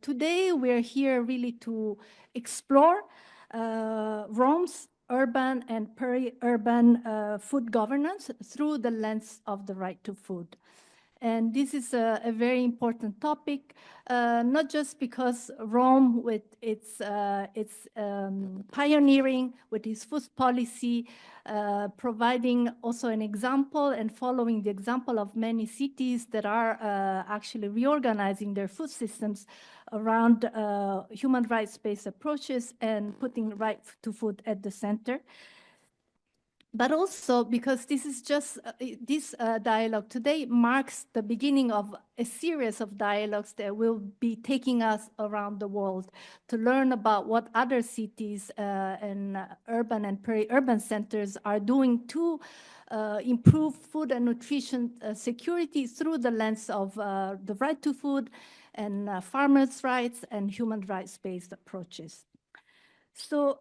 today we're here really to explore Rome's urban and peri-urban food governance through the lens of the right to food. And this is a very important topic, not just because Rome, with its pioneering, with its food policy, providing also an example and following the example of many cities that are actually reorganizing their food systems around human rights-based approaches and putting right to food at the center. But also because this is just, this dialogue today marks the beginning of a series of dialogues that will be taking us around the world to learn about what other cities and urban and peri-urban centers are doing to improve food and nutrition security through the lens of the right to food and farmers' rights and human rights-based approaches. So,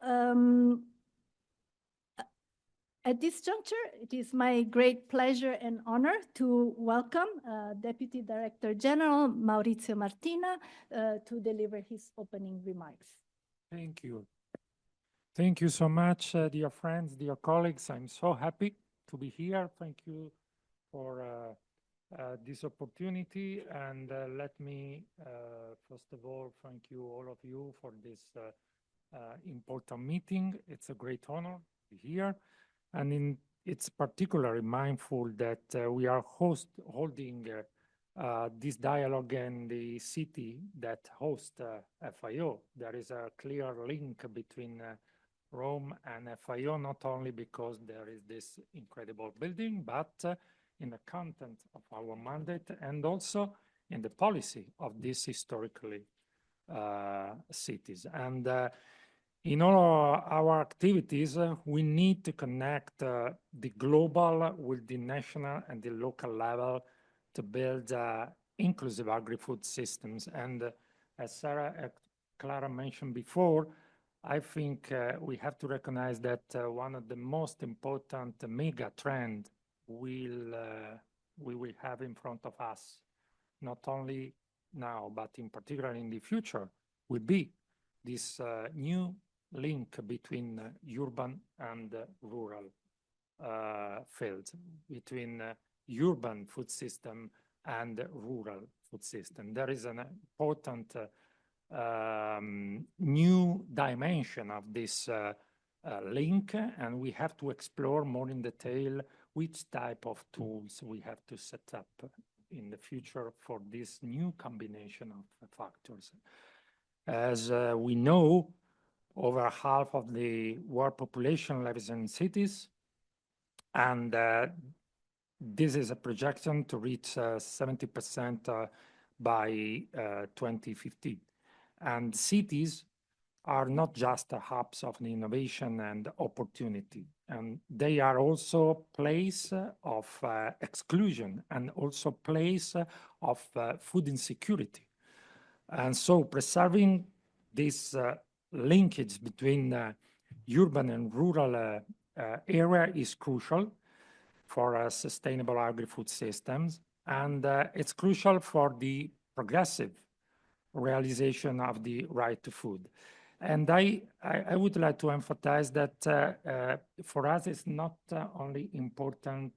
at this juncture, it is my great pleasure and honor to welcome Deputy Director General Maurizio Martina to deliver his opening remarks. Thank you. Thank you so much, dear friends, dear colleagues. I'm so happy to be here. Thank you for this opportunity. And let me, first of all, thank you, all of you, for this important meeting. It's a great honor to be here. And it's particularly mindful that we are holding this dialogue in the city that hosts FIO. There is a clear link between Rome and FIO, not only because there is this incredible building, but in the content of our mandate and also in the policy of these historically cities. And in all our activities, we need to connect the global with the national and the local level to build inclusive agri-food systems. And as Sarah and Clara mentioned before, I think we have to recognize that one of the most important mega trend we will have in front of us, not only now, but in particular in the future, will be this new link between urban and rural fields, between urban food system and rural food system. There is an important new dimension of this link, and we have to explore more in detail which type of tools we have to set up in the future for this new combination of factors. As we know, over half of the world population lives in cities, and this is a projection to reach 70% by 2050. And cities are not just hubs of innovation and opportunity, and they are also place of exclusion and also place of food insecurity. And so preserving this linkage between urban and rural area is crucial for sustainable agri-food systems, and it's crucial for the progressive realization of the right to food. And I would like to emphasize that for us it's not only important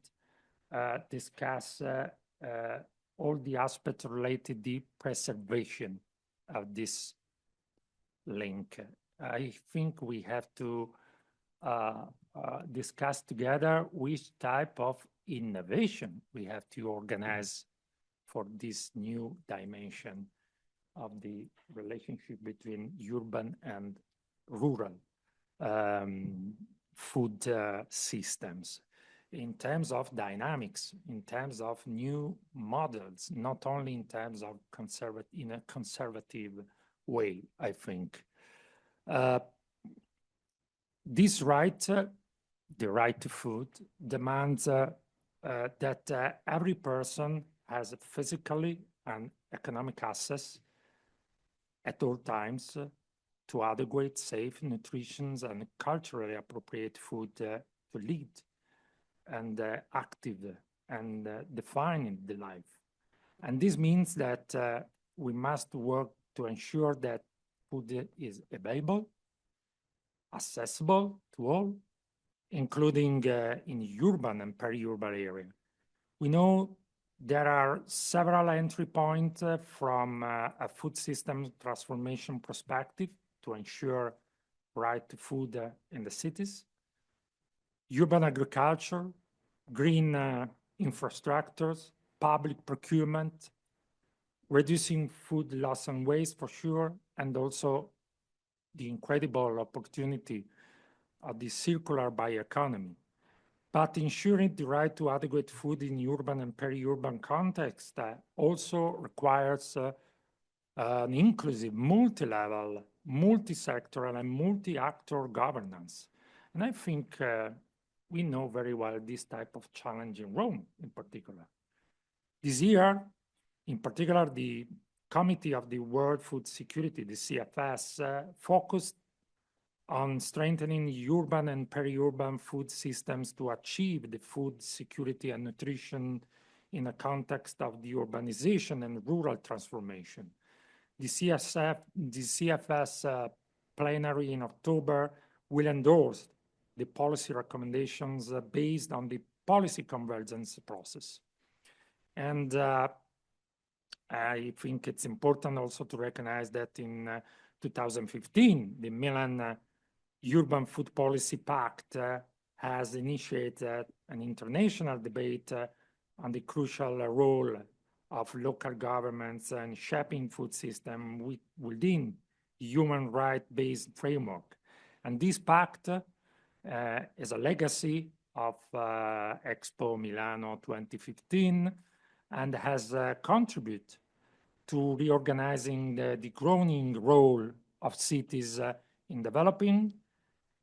discuss all the aspects related to the preservation of this link. I think we have to discuss together which type of innovation we have to organize for this new dimension of the relationship between urban and rural food systems, in terms of dynamics, in terms of new models, not only in terms of in a conservative way, I think. This right, the right to food, demands that every person has physically and economic access at all times to adequate, safe, nutritious, and culturally appropriate food to lead and active and defining the life. And this means that we must work to ensure that food is available, accessible to all, including in urban and peri-urban area. We know there are several entry points from a food system transformation perspective to ensure right to food in the cities. Urban agriculture, green infrastructures, public procurement, reducing food loss and waste for sure, and also the incredible opportunity of the circular bioeconomy. But ensuring the right to adequate food in urban and peri-urban context also requires an inclusive, multi-level, multi-sectoral, and multi-actor governance. And I think we know very well this type of challenge in Rome, in particular. This year, in particular, the Committee of the World Food Security, the CFS, focused on strengthening urban and peri-urban food systems to achieve the food security and nutrition in a context of the urbanization and rural transformation. The CFS plenary in October will endorse the policy recommendations based on the policy convergence process. And I think it's important also to recognize that in 2015, the Milan Urban Food Policy Pact has initiated an international debate on the crucial role of local governments and shaping food system within human right-based framework. And this pact is a legacy of Expo Milano 2015 and has contributed to reorganizing the growing role of cities in developing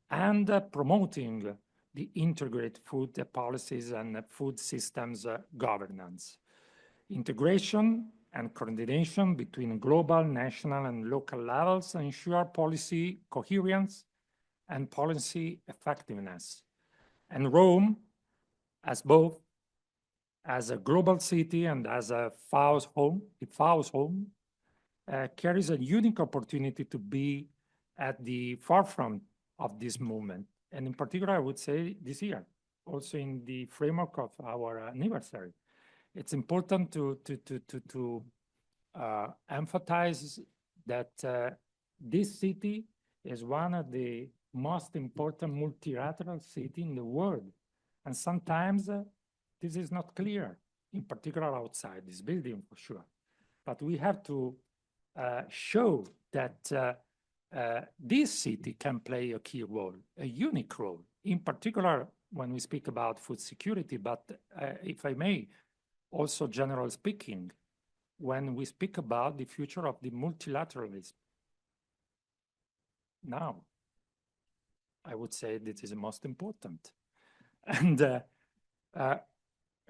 and promoting the integrated food policies and food systems governance. Integration and coordination between global, national, and local levels ensure policy coherence and policy effectiveness. And Rome, as both as a global city and as a FAO's home, carries a unique opportunity to be at the forefront of this movement. And in particular, I would say this year, also in the framework of our anniversary. It's important to emphasize that this city is one of the most important multilateral cities in the world. And sometimes this is not clear, in particular outside this building for sure. But we have to show that this city can play a key role, a unique role, in particular when we speak about food security, but if I may, also general speaking, when we speak about the future of the multilateralism. Now, I would say this is the most important. And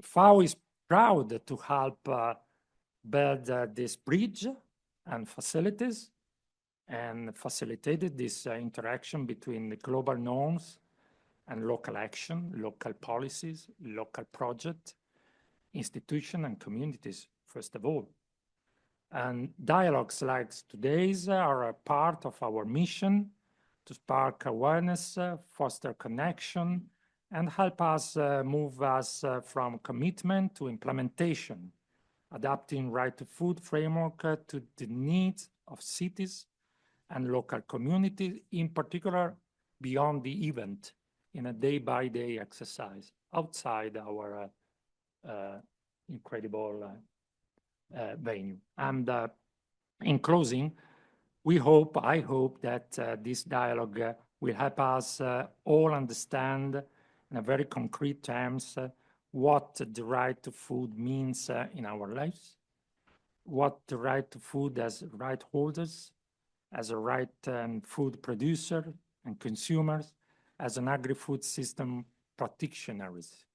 FAO is proud to help build this bridge and facilities and facilitated this interaction between the global norms and local action, local policies, local projects, institutions and communities, first of all. And dialogues like today's are a part of our mission to spark awareness, foster connection, and help us move us from commitment to implementation, adapting right to food framework to the needs of cities and local communities, in particular beyond the event, in a day-by-day exercise outside our incredible venue. And in closing, I hope that this dialogue will help us all understand in a very concrete terms what the right to food means in our lives, what the right to food as right holders, as a right food producer and consumers, as an agri-food system practitioners.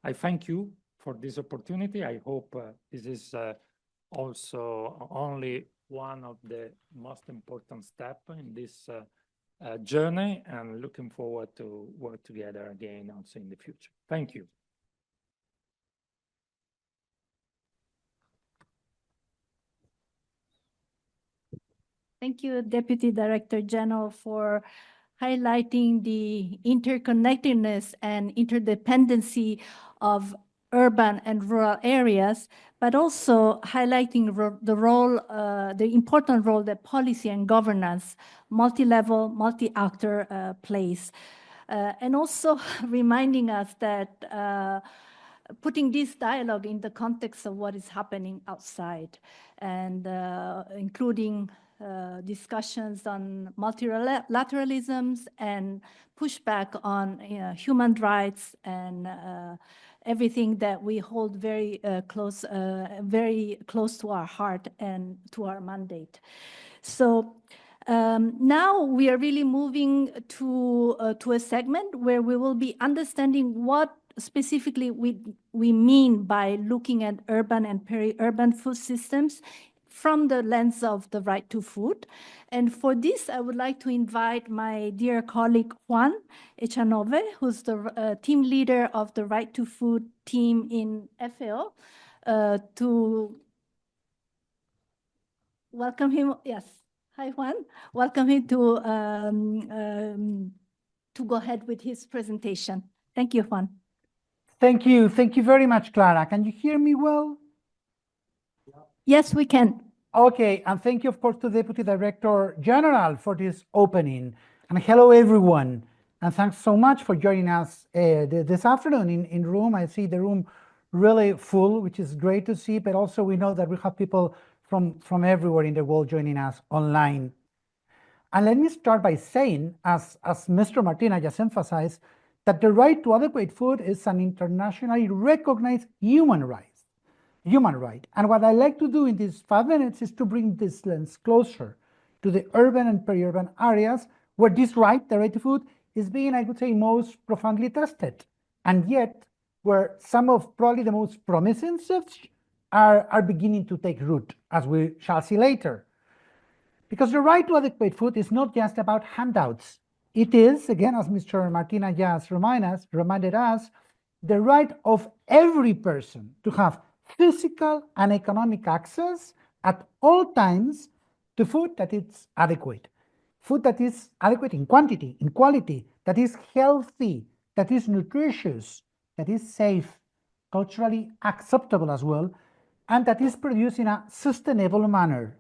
I thank you for this opportunity. I hope this is also only one of the most important steps in this journey, and looking forward to work together again also in the future. Thank you. Thank you, Deputy Director General, for highlighting the interconnectedness and interdependency of urban and rural areas, but also highlighting the important role that policy and governance, multi-level, multi-actor plays. And also reminding us that putting this dialogue in the context of what is happening outside, and including discussions on multilateralisms and pushback on human rights and everything that we hold very close to our heart and to our mandate. So now we are really moving to a segment where we will be understanding what specifically we mean by looking at urban and peri-urban food systems from the lens of the right to food. And for this, I would like to invite my dear colleague Juan Echanove, who's the team leader of the Right to Food team in FAO, to welcome him. Yes. Hi, Juan. Welcome him to go ahead with his presentation. Thank you, Juan. Thank you. Thank you very much, Clara. Can you hear me well? Yes, we can. Okay, and thank you, of course, to Deputy Director General for this opening. And hello, everyone. And thanks so much for joining us this afternoon in room. I see the room really full, which is great to see, but also we know that we have people from everywhere in the world joining us online. And let me start by saying, as Mr. Martina just emphasized, that the right to adequate food is an internationally recognized human right. And what I like to do in these 5 minutes is to bring this lens closer to the urban and peri-urban areas where this right, the right to food, is being, I would say, most profoundly tested. And yet, where some of probably the most promising shifts are beginning to take root, as we shall see later. Because the right to adequate food is not just about handouts. It is, again, as Mr. Martina just reminded us, the right of every person to have physical and economic access at all times to food that is adequate. Food that is adequate in quantity, in quality, that is healthy, that is nutritious, that is safe, culturally acceptable as well, and that is produced in a sustainable manner.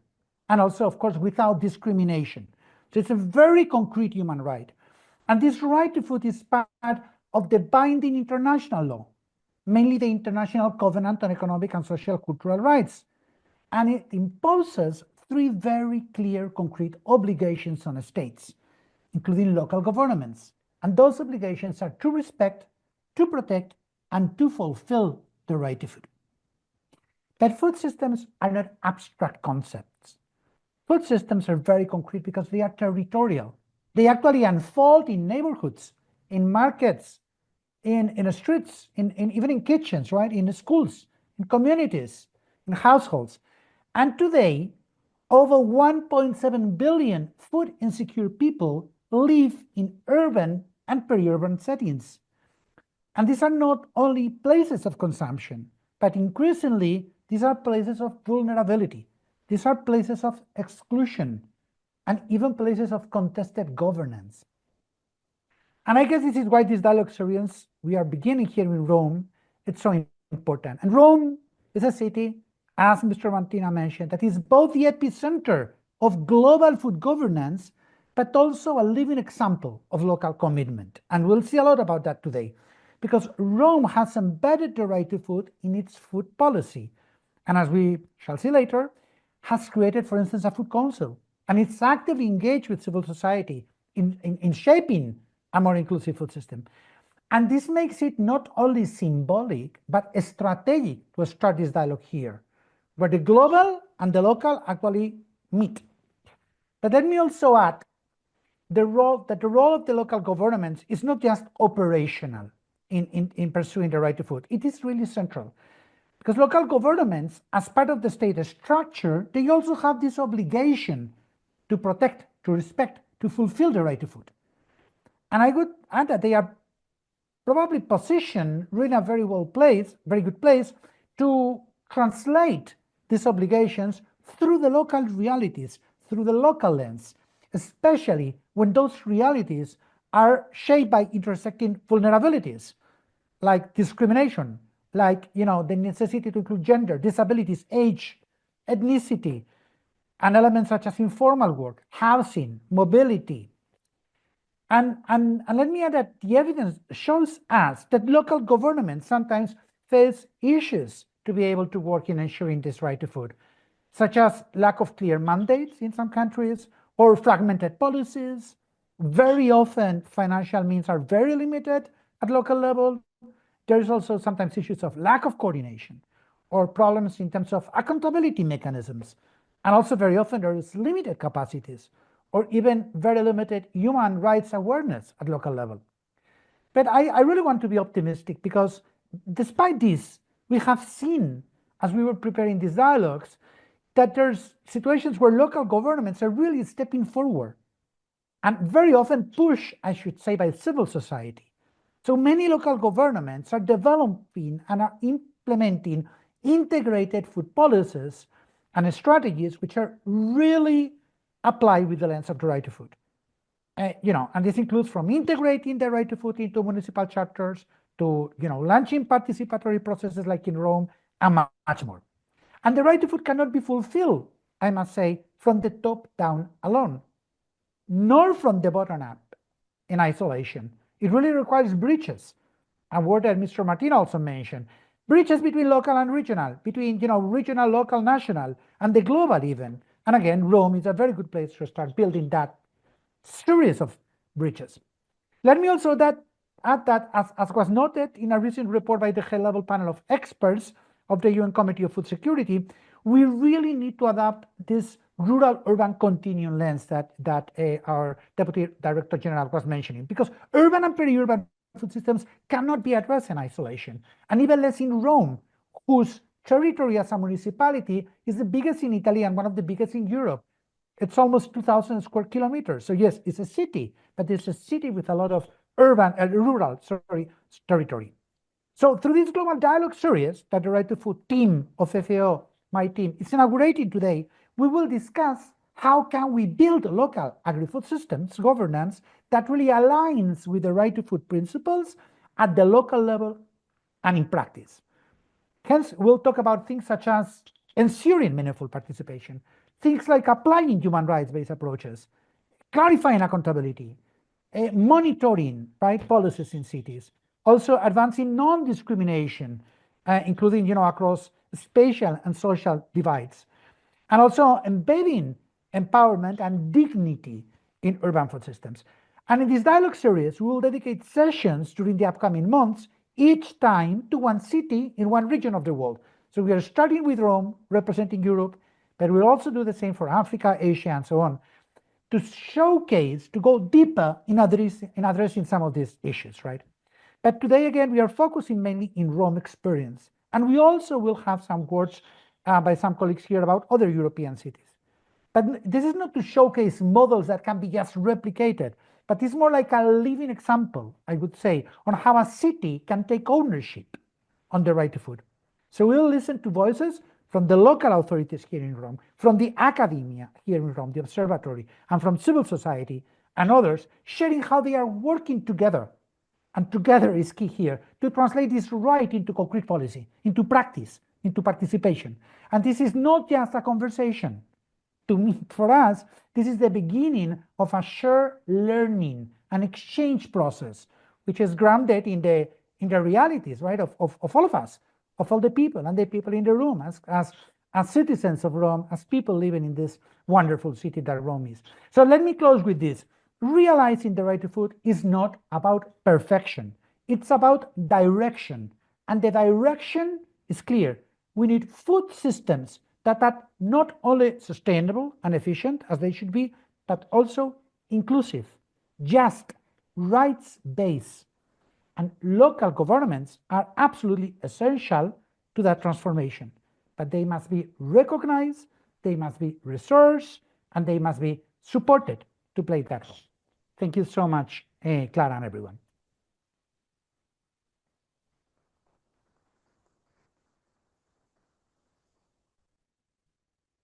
And also, of course, without discrimination. So it's a very concrete human right. And this right to food is part of the binding international law, mainly the International Covenant on Economic and Social Cultural Rights. And it imposes 3 very clear, concrete obligations on states, including local governments. And those obligations are to respect, to protect, and to fulfill the right to food. But food systems are not abstract concepts. Food systems are very concrete because they are territorial. They actually unfold in neighborhoods, in markets, in the streets, even in kitchens, right? In the schools, in communities, in households. And today, over 1.7 billion food insecure people live in urban and peri-urban settings. And these are not only places of consumption, but increasingly, these are places of vulnerability. These are places of exclusion and even places of contested governance. And I guess this is why this dialogue series we are beginning here in Rome, it's so important. And Rome is a city, as Mr. Martina mentioned, that is both the epicenter of global food governance, but also a living example of local commitment. And we'll see a lot about that today, because Rome has embedded the right to food in its food policy. And as we shall see later, has created, for instance, a food council. And it's actively engaged with civil society in shaping a more inclusive food system. And this makes it not only symbolic, but strategic to start this dialogue here, where the global and the local actually meet. But let me also add the role of the local governments is not just operational in pursuing the right to food. It is really central. Because local governments, as part of the state structure, they also have this obligation to protect, to respect, to fulfill the right to food. And I would add that they are probably positioned in a very good place to translate these obligations through the local realities, through the local lens, especially when those realities are shaped by intersecting vulnerabilities like discrimination, like the necessity to include gender, disabilities, age, ethnicity, and elements such as informal work, housing, mobility. And let me add that the evidence shows us that local governments sometimes face issues to be able to work in ensuring this right to food, such as lack of clear mandates in some countries or fragmented policies. Very often, financial means are very limited at local level. There is also sometimes issues of lack of coordination or problems in terms of accountability mechanisms. And also very often there is limited capacities or even very limited human rights awareness at local level. But I really want to be optimistic because despite this, we have seen, as we were preparing these dialogues, that there's situations where local governments are really stepping forward and very often pushed, I should say, by civil society. So many local governments are developing and are implementing integrated food policies and strategies which are really applied with the lens of the right to food. And this includes from integrating the right to food into municipal charters to launching participatory processes like in Rome and much more. And the right to food cannot be fulfilled, I must say, from the top down alone, nor from the bottom up in isolation. It really requires bridges, a word that Mr. Martin also mentioned. Bridges between local and regional, between regional, local, national, and the global even. And again, Rome is a very good place to start building that series of bridges. Let me also add that, as was noted in a recent report by the high-level panel of experts of the UN Committee of Food Security, we really need to adapt this rural-urban continuum lens that our Deputy Director General was mentioning, because urban and peri-urban food systems cannot be addressed in isolation, and even less in Rome, whose territory as a municipality is the biggest in Italy and one of the biggest in Europe. It's almost 2,000 square kilometers. So yes, it's a city, but it's a city with a lot of rural territory. So through this global dialogue series that the Right to Food team of FAO, my team, is inaugurating today, we will discuss how can we build local agri-food systems governance that really aligns with the right to food principles at the local level and in practice. Hence, we'll talk about things such as ensuring meaningful participation, things like applying human rights-based approaches, clarifying accountability, monitoring policies in cities, also advancing non-discrimination, including across spatial and social divides, and also embedding empowerment and dignity in urban food systems. And in this dialogue series, we will dedicate sessions during the upcoming months, each time to one city in one region of the world. So we are starting with Rome, representing Europe, but we'll also do the same for Africa, Asia, and so on, to showcase, to go deeper in addressing some of these issues, right? But today, again, we are focusing mainly in Rome experience. And we also will have some words by some colleagues here about other European cities. But this is not to showcase models that can be just replicated, but it's more like a living example, I would say, on how a city can take ownership on the right to food. So we'll listen to voices from the local authorities here in Rome, from the academia here in Rome, the observatory, and from civil society and others, sharing how they are working together. And together is key here, to translate this right into concrete policy, into practice, into participation. And this is not just a conversation. To me, for us, this is the beginning of a shared learning and exchange process, which is grounded in the realities, right, of all of us, of all the people and the people in the room, as citizens of Rome, as people living in this wonderful city that Rome is. So let me close with this. Realizing the right to food is not about perfection. It's about direction. And the direction is clear. We need food systems that are not only sustainable and efficient, as they should be, but also inclusive, just, rights-based. And local governments are absolutely essential to that transformation. But they must be recognized, they must be resourced, and they must be supported to play that role. Thank you so much, Clara and everyone.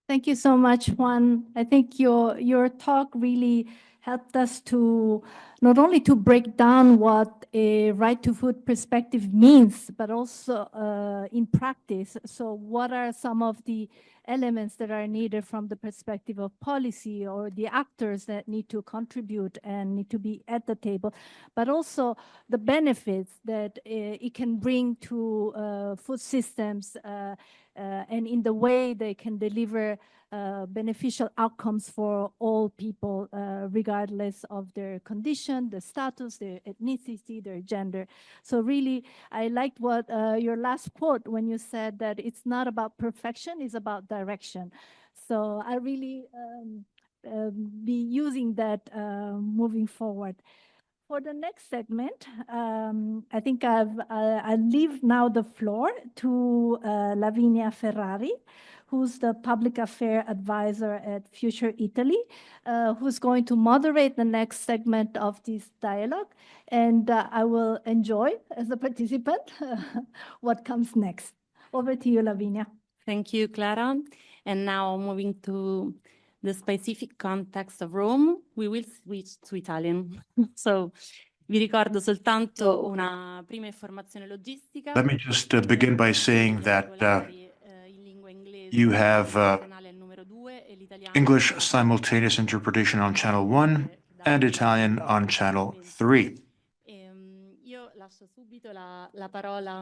Thank you so much, Juan. I think your talk really helped us to not only to break down what a right to food perspective means, but also in practice. So what are some of the elements that are needed from the perspective of policy or the actors that need to contribute and need to be at the table, but also the benefits that it can bring to food systems and in the way they can deliver beneficial outcomes for all people, regardless of their condition, their status, their ethnicity, their gender. So really, I liked what your last quote when you said that it's not about perfection, it's about direction. So I really be using that moving forward. For the next segment, I think I leave now the floor to Lavinia Ferrari, who's the public affairs advisor at Future Italy, who's going to moderate the next segment of this dialogue. And I will enjoy, as a participant, what comes next. Over to you, Lavinia. Thank you, Clara. And now moving to the specific context of Rome, we will switch to Italian. So, vi ricordo soltanto una prima informazione logistica. Let me just begin by saying that you have English simultaneous interpretation on channel 1 and Italian on channel 3.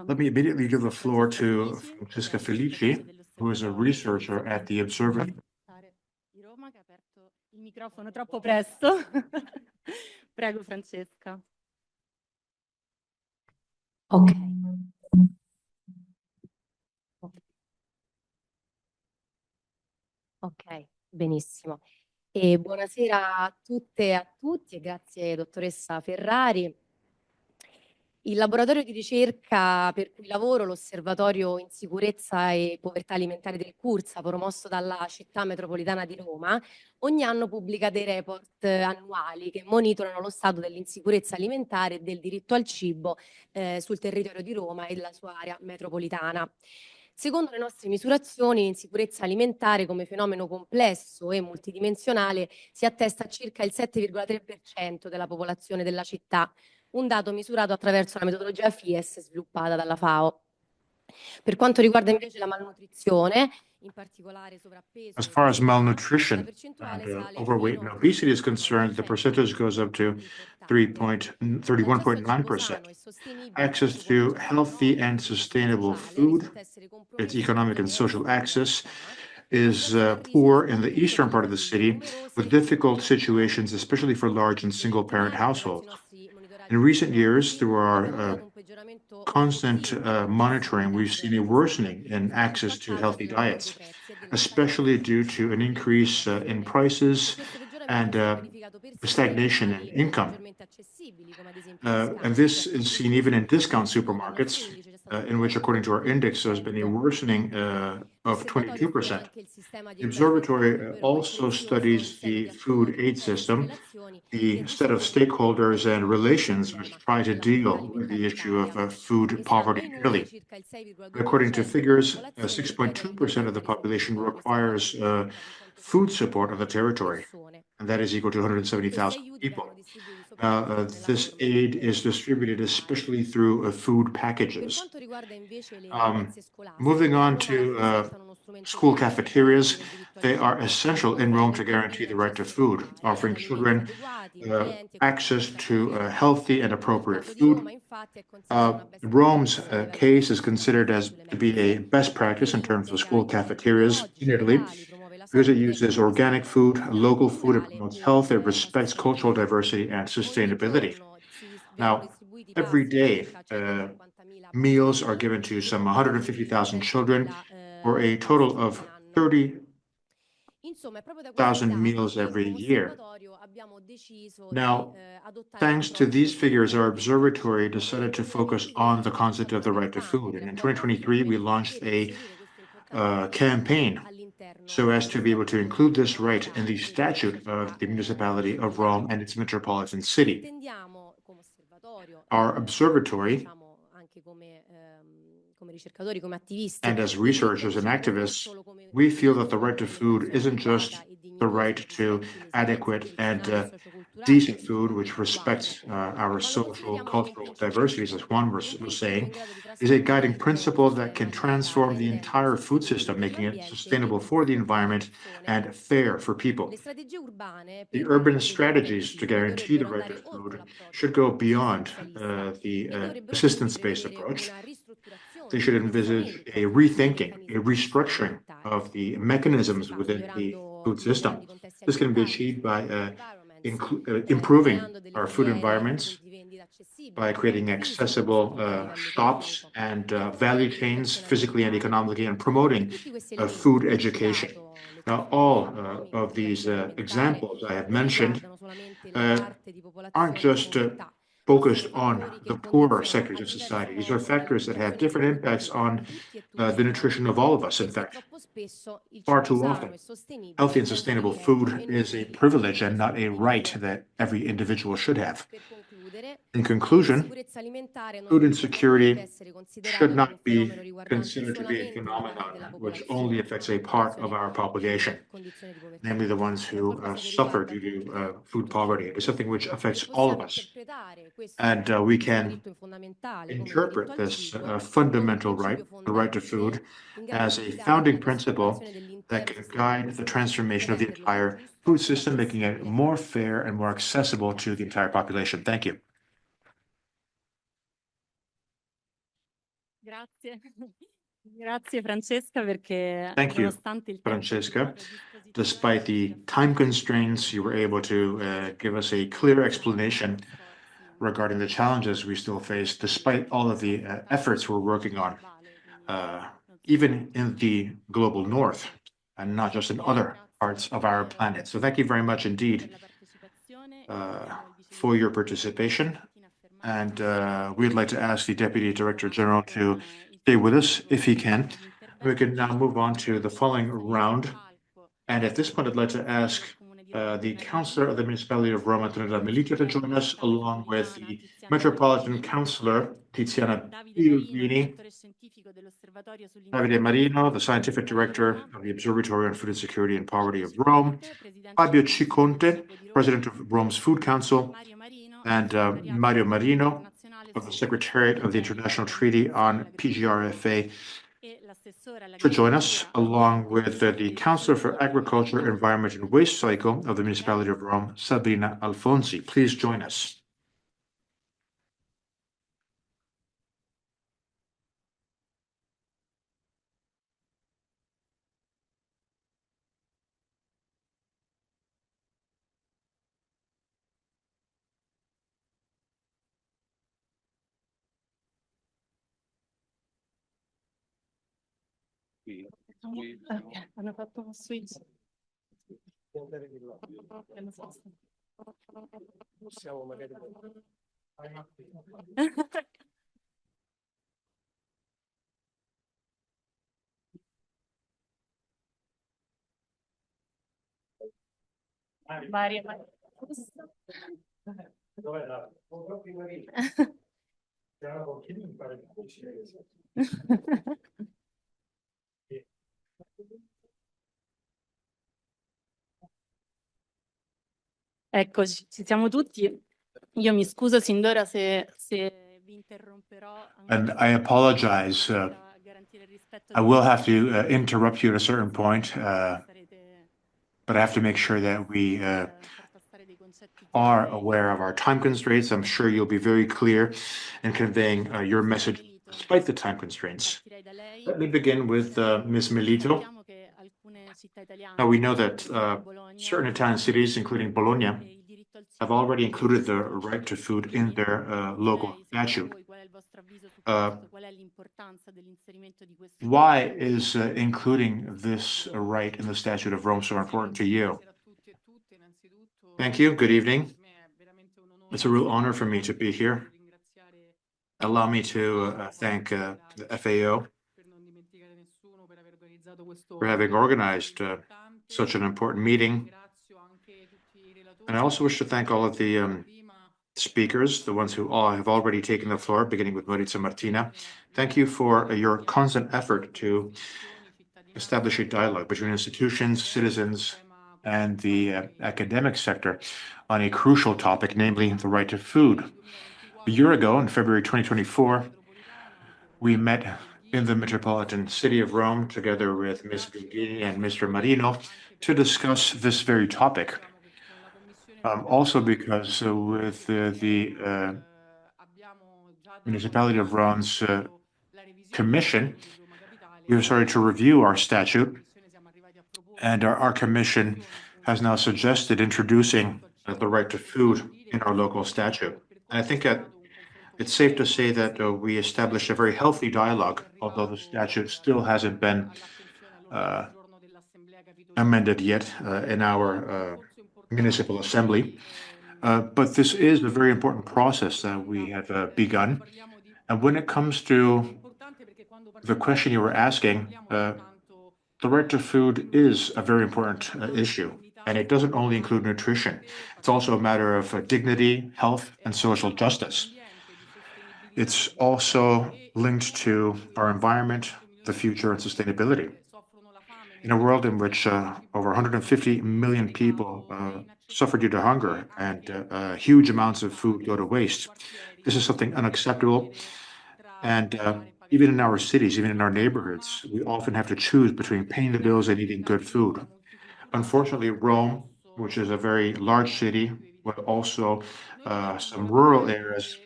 Let me immediately give the floor to Francesca Felici, who is a researcher at the Observatory. Il microfono troppo presto. Prego, Francesca. Ok. Ok, benissimo. E buonasera a tutte e a tutti e grazie dottoressa Ferrari. Il laboratorio di ricerca per cui lavoro, l'Osservatorio in sicurezza e povertà alimentare del CURSA, promosso dalla città metropolitana di Roma, ogni anno pubblica dei report annuali che monitorano lo stato dell'insicurezza alimentare e del diritto al cibo sul territorio di Roma e della sua area metropolitana. Secondo le nostre misurazioni, l'insicurezza alimentare come fenomeno complesso e multidimensionale si attesta a circa il 7,3% della popolazione della città, un dato misurato attraverso la metodologia FIES sviluppata dalla FAO. Per quanto riguarda invece la malnutrizione, in particolare sovrappeso, as far as malnutrition and overweight and obesity is concerned, the percentage goes up to 31.9%. Access to healthy and sustainable food, its economic and social access, is poor in the eastern part of the city, with difficult situations, especially for large and single-parent households. In recent years, through our constant monitoring, we've seen a worsening in access to healthy diets, especially due to an increase in prices and stagnation in income. And this is seen even in discount supermarkets, in which, according to our index, there has been a worsening of 22%. The observatory also studies the food aid system, the set of stakeholders and relations which try to deal with the issue of food poverty in Italy. According to figures, 6.2% of the population requires food support of the territory, and that is equal to 170,000 people. This aid is distributed especially through food packages. Moving on to school cafeterias, they are essential in Rome to guarantee the right to food, offering children access to healthy and appropriate food. Rome's case is considered as to be a best practice in terms of school cafeterias in Italy, because it uses organic food, local food, it promotes health, it respects cultural diversity and sustainability. Now, every day, meals are given to some 150,000 children, for a total of 30,000 meals every year. Now, thanks to these figures, our observatory decided to focus on the concept of the right to food. And in 2023, we launched a campaign so as to be able to include this right in the statute of the municipality of Rome and its metropolitan city. Our observatory And as researchers and activists, we feel that the right to food isn't just the right to adequate and decent food, which respects our social, cultural diversities, as Juan was saying, is a guiding principle that can transform the entire food system, making it sustainable for the environment and fair for people. The urban strategies to guarantee the right to food should go beyond the assistance-based approach. They should envisage a rethinking, a restructuring of the mechanisms within the food system. This can be achieved by improving our food environments, by creating accessible shops and value chains physically and economically, and promoting food education. Now, all of these examples I have mentioned aren't just focused on the poorer sectors of society. These are factors that have different impacts on the nutrition of all of us. In fact, far too often, healthy and sustainable food is a privilege and not a right that every individual should have. In conclusion, food insecurity should not be considered to be a phenomenon which only affects a part of our population, namely the ones who suffer due to food poverty. It is something which affects all of us. And we can interpret this fundamental right, the right to food, as a founding principle that can guide the transformation of the entire food system, making it more fair and more accessible to the entire population. Thank you. Grazie. Grazie Francesca, perché Thank you, nonostante il tempo Francesca. a disposizione, Despite the time constraints, you were able to give us a clear explanation regarding the challenges we still face, despite all of the efforts we're working on, even in the global north, and not just in other parts of our planet. So thank you very much indeed for your participation. And we'd like to ask the Deputy Director General to stay with us if he can. We can now move on to the following round. And at this point, I'd like to ask the Councillor of the Municipality of Roma, Trinidad Melito, to join us, along with the Metropolitan Councillor, Tiziana Pirovini, Davide Marino, the Scientific Director of the Observatory on Food Insecurity and Poverty of Rome, Fabio Ciconte, President of Rome's Food Council, and Mario Marino of the Secretariat of the International Treaty on PGRFA to join us, along with the Councillor for Agriculture, Environment and Waste Cycle of the Municipality of Rome, Sabrina Alfonsi. Please join us. Ok, hanno fatto uno switch. Possiamo magari... Mario. Dov'è la... Chi mi impara il cinese? Eccoci, ci siamo tutti. Io mi scuso sin d'ora se vi interromperò. And I apologize. I will have to interrupt you at a certain point, but I have to make sure that we are aware of our time constraints. I'm sure you'll be very clear in conveying your message despite the time constraints. Let me begin with Ms. Melito. Now, we know that certain Italian cities, including Bologna, have already included the right to food in their local statute. Why is including this right in the Statute of Rome so important to you? Thank you. Good evening. It's a real honor for me to be here. Allow me to thank the FAO for having organized such an important meeting. And I also wish to thank all of the speakers, the ones who all have already taken the floor, beginning with Maurizio Martina. Thank you for your constant effort to establish a dialogue between institutions, citizens, and the academic sector on a crucial topic, namely the right to food. A year ago, in February 2024, we met in the metropolitan city of Rome together with Ms. Gugini and Mr. Marino to discuss this very topic. Also because with the municipality of Rome's commission, we have started to review our statute, and our commission has now suggested introducing the right to food in our local statute. And I think it's safe to say that we established a very healthy dialogue, although the statute still hasn't been amended yet in our municipal assembly. But this is a very important process that we have begun. And when it comes to the question you were asking, the right to food is a very important issue, and it doesn't only include nutrition. It's also a matter of dignity, health, and social justice. It's also linked to our environment, the future, and sustainability. In a world in which over 150 million people suffer due to hunger and huge amounts of food go to waste, this is something unacceptable. And even in our cities, even in our neighborhoods, we often have to choose between paying the bills and eating good food. Unfortunately, Rome, which is a very large city, but also some rural areas,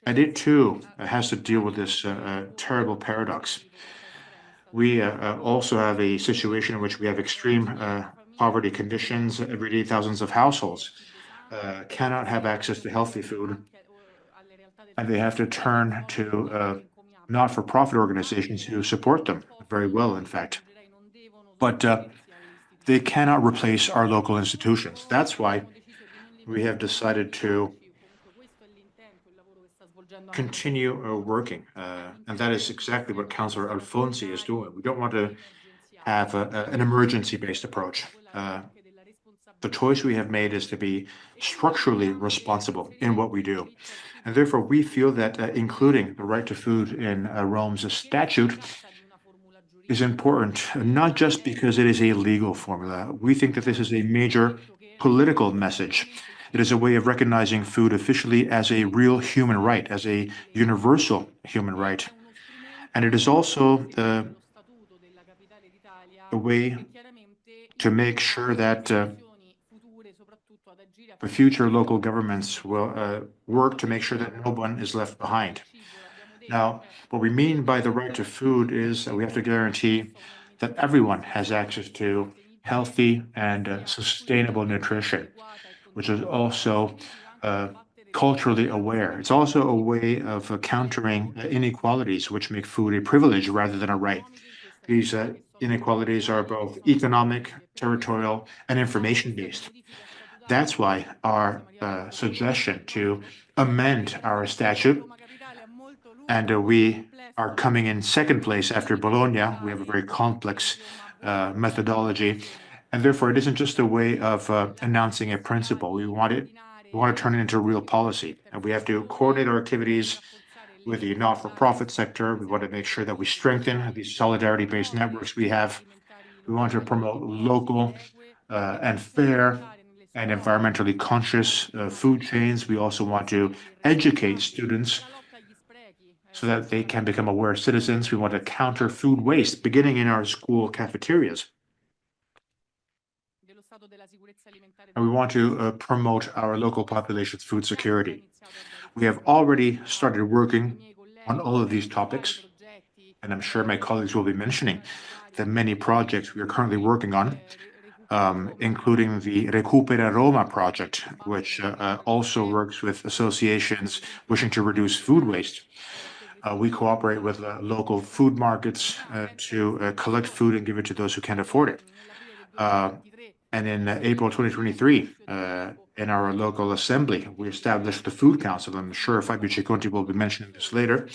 and it too has to deal with this terrible paradox. We also have a situation in which we have extreme poverty conditions. Every day, thousands of households cannot have access to healthy food, and they have to turn to not-for-profit organizations who support them very well, in fact. But they cannot replace our local institutions. That's why we have decided to continue working, and that is exactly what Councillor Alfonsi is doing. We don't want to have an emergency-based approach. The choice we have made is to be structurally responsible in what we do. And therefore, we feel that including the right to food in Rome's statute is important, not just because it is a legal formula. We think that this is a major political message. It is a way of recognizing food officially as a real human right, as a universal human right. And it is also a way to make sure that the future local governments will work to make sure that no one is left behind. Now, what we mean by the right to food is that we have to guarantee that everyone has access to healthy and sustainable nutrition, which is also culturally aware. It's also a way of countering inequalities, which make food a privilege rather than a right. These inequalities are both economic, territorial, and information-based. That's why our suggestion to amend our statute, and we are coming in second place after Bologna. We have a very complex methodology, and therefore it isn't just a way of announcing a principle. We want to turn it into real policy, and we have to coordinate our activities with the not-for-profit sector. We want to make sure that we strengthen these solidarity-based networks we have. We want to promote local and fair and environmentally conscious food chains. We also want to educate students so that they can become aware citizens. We want to counter food waste, beginning in our school cafeterias. And we want to promote our local population's food security. We have already started working on all of these topics, and I'm sure my colleagues will be mentioning the many projects we are currently working on, including the Recupera Roma project, which also works with associations wishing to reduce food waste. We cooperate with local food markets to collect food and give it to those who can't afford it. And in April 2023, in our local assembly, we established the Food Council. I'm sure Fabio Ciconti will be mentioning this later.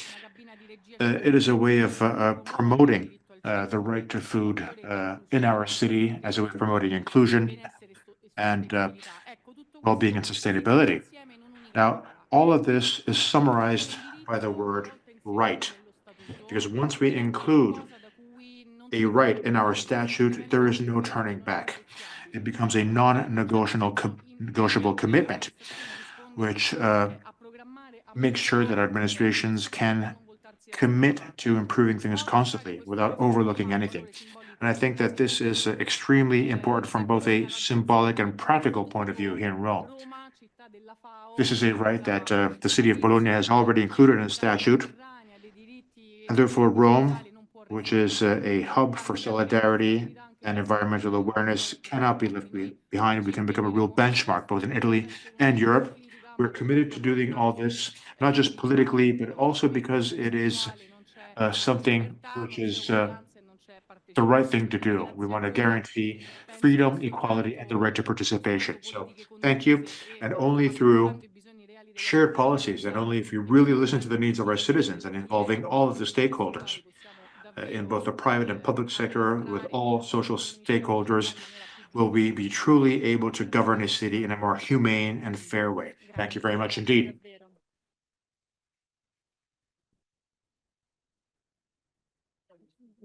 It is a way of promoting the right to food in our city as a way of promoting inclusion and well-being and sustainability. Now, all of this is summarized by the word right, because once we include a right in our statute, there is no turning back. It becomes a non-negotiable commitment, which makes sure that administrations can commit to improving things constantly without overlooking anything. And I think that this is extremely important from both a symbolic and practical point of view here in Rome. This is a right that the city of Bologna has already included in the statute. And therefore, Rome, which is a hub for solidarity and environmental awareness, cannot be left behind. We can become a real benchmark, both in Italy and Europe. We're committed to doing all this, not just politically, but also because it is something which is the right thing to do. We want to guarantee freedom, equality, and the right to participation. So thank you. And only through shared policies, and only if you really listen to the needs of our citizens and involving all of the stakeholders in both the private and public sector, with all social stakeholders, will we be truly able to govern a city in a more humane and fair way. Thank you very much indeed.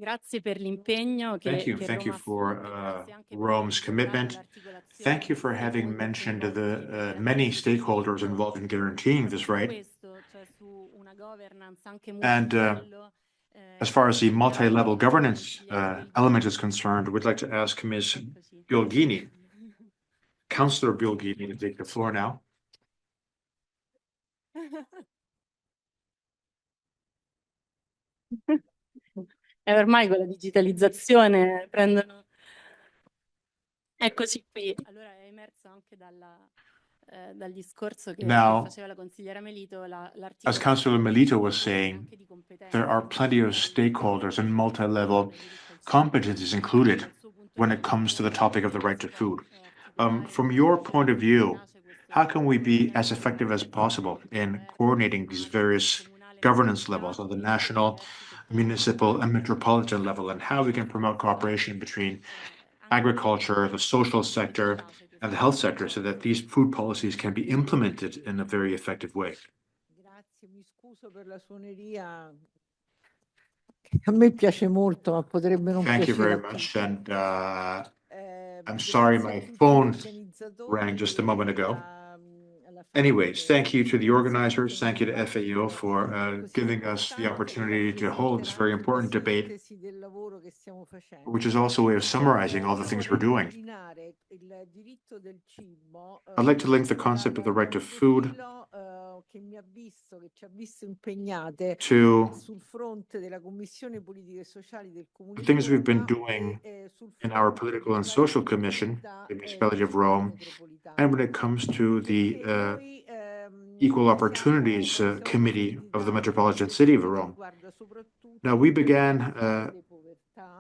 Thank you for Rome's commitment. Thank you for having mentioned the many stakeholders involved in guaranteeing this right. And as far as the multi-level governance element is concerned, we'd like to ask Ms. Biolghini, Councillor Biolghini, to take the floor now. Ormai con la digitalizzazione prendono. Eccoci qui. Allora è emerso anche dal discorso che faceva la consigliera Melito. As Councillor Melito was saying, there are plenty of stakeholders and multi-level competencies included when it comes to the topic of the right to food. From your point of view, how can we be as effective as possible in coordinating these various governance levels on the national, municipal, and metropolitan level, and how we can promote cooperation between agriculture, the social sector, and the health sector so that these food policies can be implemented in a very effective way? Thank you very much, and I'm sorry my phone rang just a moment ago. Anyways, thank you to the organizers, thank you to FAO for giving us the opportunity to hold this very important debate, which is also a way of summarizing all the things we're doing. I'd like to link the concept of the right to food to the things we've been doing in our political and social commission, the Municipality of Rome, and when it comes to the Equal Opportunities Committee of the Metropolitan City of Rome. Now, we began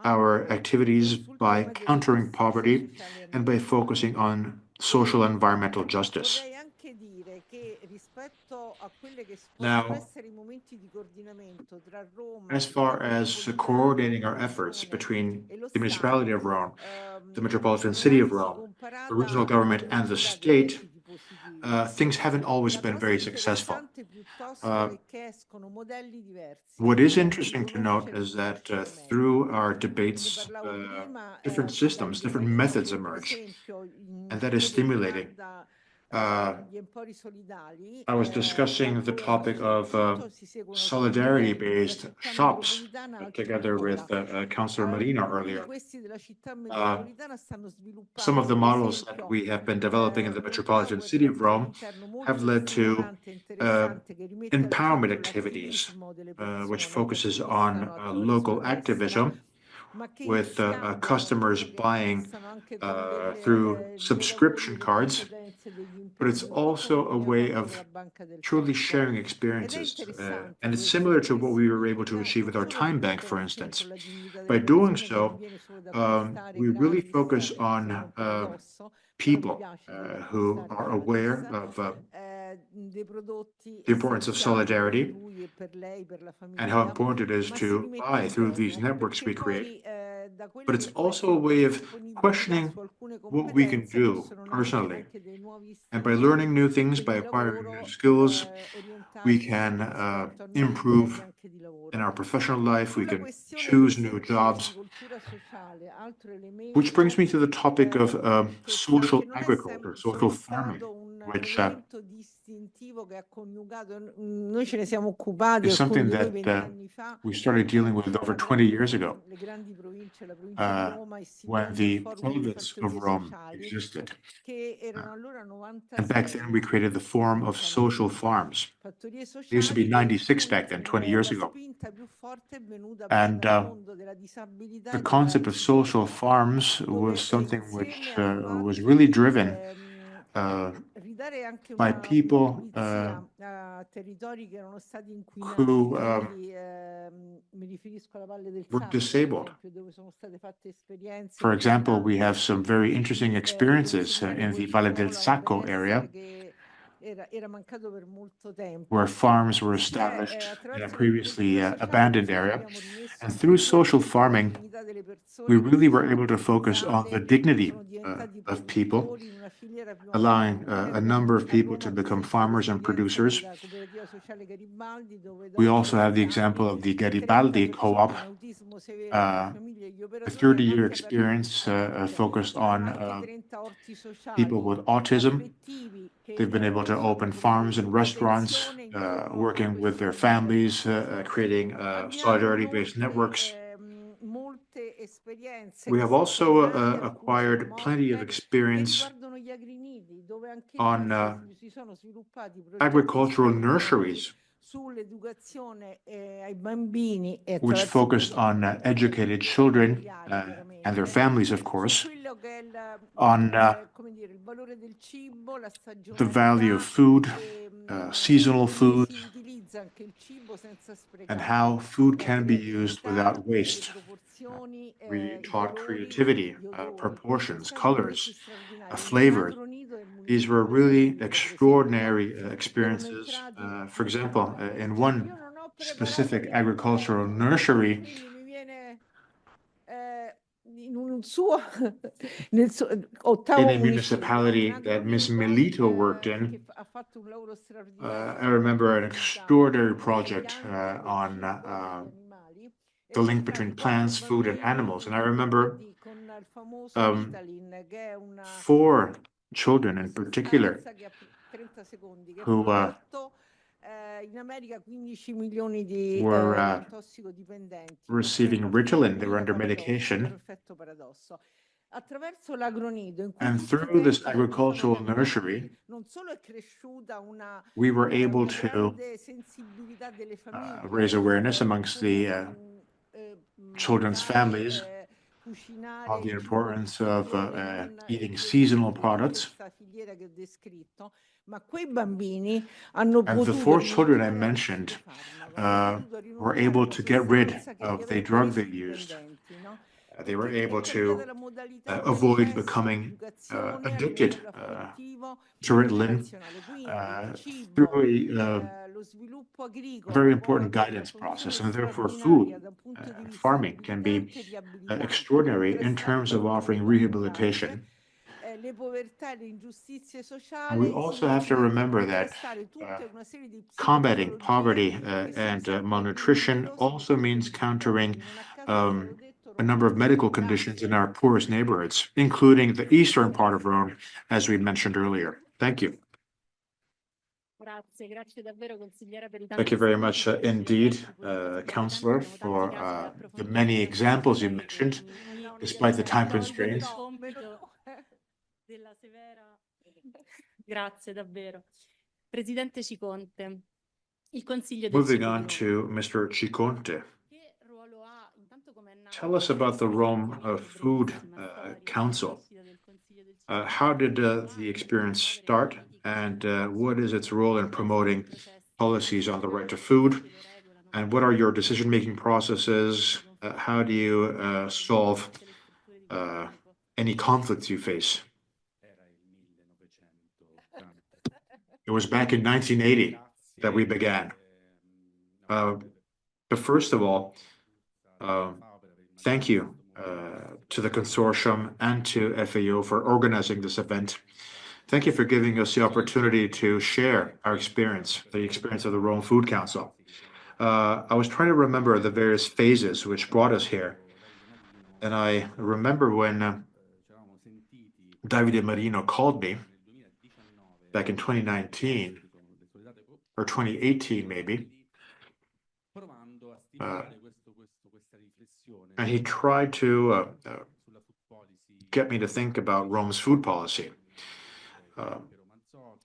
our activities by countering poverty and by focusing on social and environmental justice. Now, as far as coordinating our efforts between the Municipality of Rome, the Metropolitan City of Rome, the regional government, and the state, things haven't always been very successful. What is interesting to note is that through our debates, different systems, different methods emerge, and that is stimulating. I was discussing the topic of solidarity-based shops together with Councillor Marina earlier. Some of the models that we have been developing in the Metropolitan City of Rome have led to empowerment activities, which focuses on local activism, with customers buying through subscription cards, but it's also a way of truly sharing experiences. And it's similar to what we were able to achieve with our time bank, for instance. By doing so, we really focus on people who are aware of the importance of solidarity and how important it is to buy through these networks we create. but it's also a way of questioning what we can do personally. And by learning new things, by acquiring new skills, we can improve in our professional life, we can choose new jobs. Which brings me to the topic of social agriculture, social farming, which is something that we started dealing with over 20 years ago, when the province of Rome existed. And back then we created the form of social farms. There used to be 96 back then, 20 years ago. And the concept of social farms was something which was really driven by people who were disabled. For example, we have some very interesting experiences in the Valle del Sacco area, where farms were established in a previously abandoned area. And through social farming, we really were able to focus on the dignity of people, allowing a number of people to become farmers and producers. We also have the example of the Garibaldi Co-op, a 30-year experience focused on people with autism. They've been able to open farms and restaurants, working with their families, creating solidarity-based networks. We have also acquired plenty of experience on agricultural nurseries, which focused on educated children and their families, of course, on the value of food, seasonal food, and how food can be used without waste. We taught creativity, proportions, colors, flavors. These were really extraordinary experiences. For example, in one specific agricultural nursery, in a municipality that Miss Melito worked in, I remember an extraordinary project on the link between plants, food, and animals. And I remember 4 children in particular who were receiving Ritalin. They were under medication. And through this agricultural nursery, we were able to raise awareness amongst the children's families on the importance of eating seasonal products. And the 4 children I mentioned were able to get rid of the drug they used. They were able to avoid becoming addicted to Ritalin through a very important guidance process. And therefore, food farming can be extraordinary in terms of offering rehabilitation. And we also have to remember that combating poverty and malnutrition also means countering a number of medical conditions in our poorest neighborhoods, including the eastern part of Rome, as we mentioned earlier. Thank you. Thank you very much indeed, Councillor, for the many examples you mentioned, despite the time constraints. Grazie davvero. Presidente Ciconte, il Consiglio del Moving on to Mr. Ciconte. Tell us about the Rome Food Council. How did the experience start, and what is its role in promoting policies on the right to food? And what are your decision-making processes? How do you solve any conflicts you face? It was back in 1980 that we began. But first of all, thank you to the consortium and to FAO for organizing this event. Thank you for giving us the opportunity to share our experience, the experience of the Rome Food Council. I was trying to remember the various phases which brought us here. And I remember when Davide Marino called me back in 2019 or 2018 maybe, and he tried to get me to think about Rome's food policy.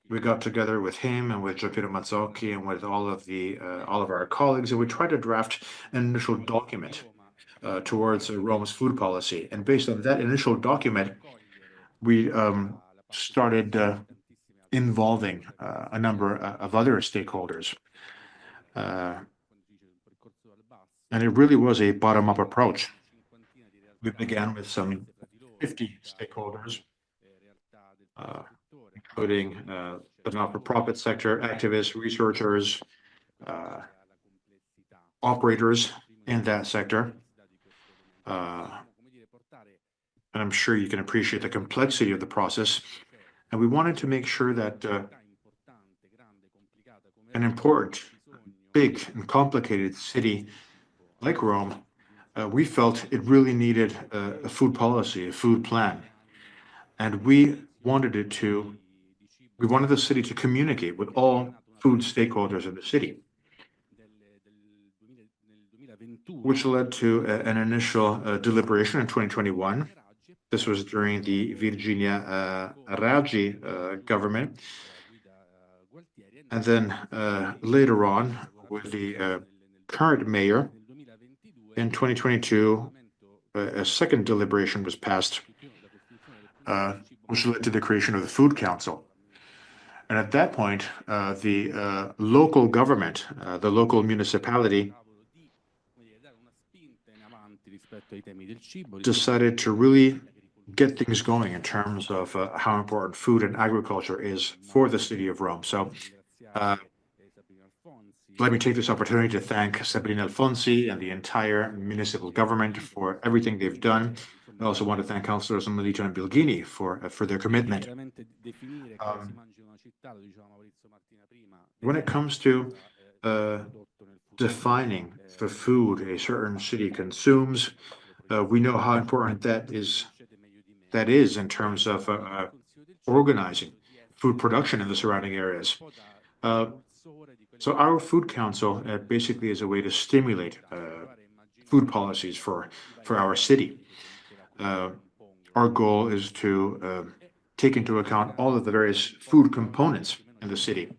We got together with him and with Giampiero Mazzocchi and with all of our colleagues, and we tried to draft an initial document towards Rome's food policy. And based on that initial document, we started involving a number of other stakeholders. And it really was a bottom-up approach. We began with some 50 stakeholders, including the not-for-profit sector, activists, researchers, operators in that sector. And I'm sure you can appreciate the complexity of the process. And we wanted to make sure that an important, big, and complicated city like Rome, we felt it really needed a food policy, a food plan. And we wanted the city to communicate with all food stakeholders in the city, which led to an initial deliberation in 2021. This was during the Virginia Raggi government. And then later on, with the current mayor, in 2022, a second deliberation was passed, which led to the creation of the Food Council. And at that point, the local government, the local municipality, decided to really get things going in terms of how important food and agriculture is for the city of Rome. So let me take this opportunity to thank Sabrina Alfonsi and the entire municipal government for everything they've done. I also want to thank Councillors Melito and Bilghini for their commitment. When it comes to defining the food a certain city consumes, we know how important that is in terms of organizing food production in the surrounding areas. So our food council basically is a way to stimulate food policies for our city. Our goal is to take into account all of the various food components in the city.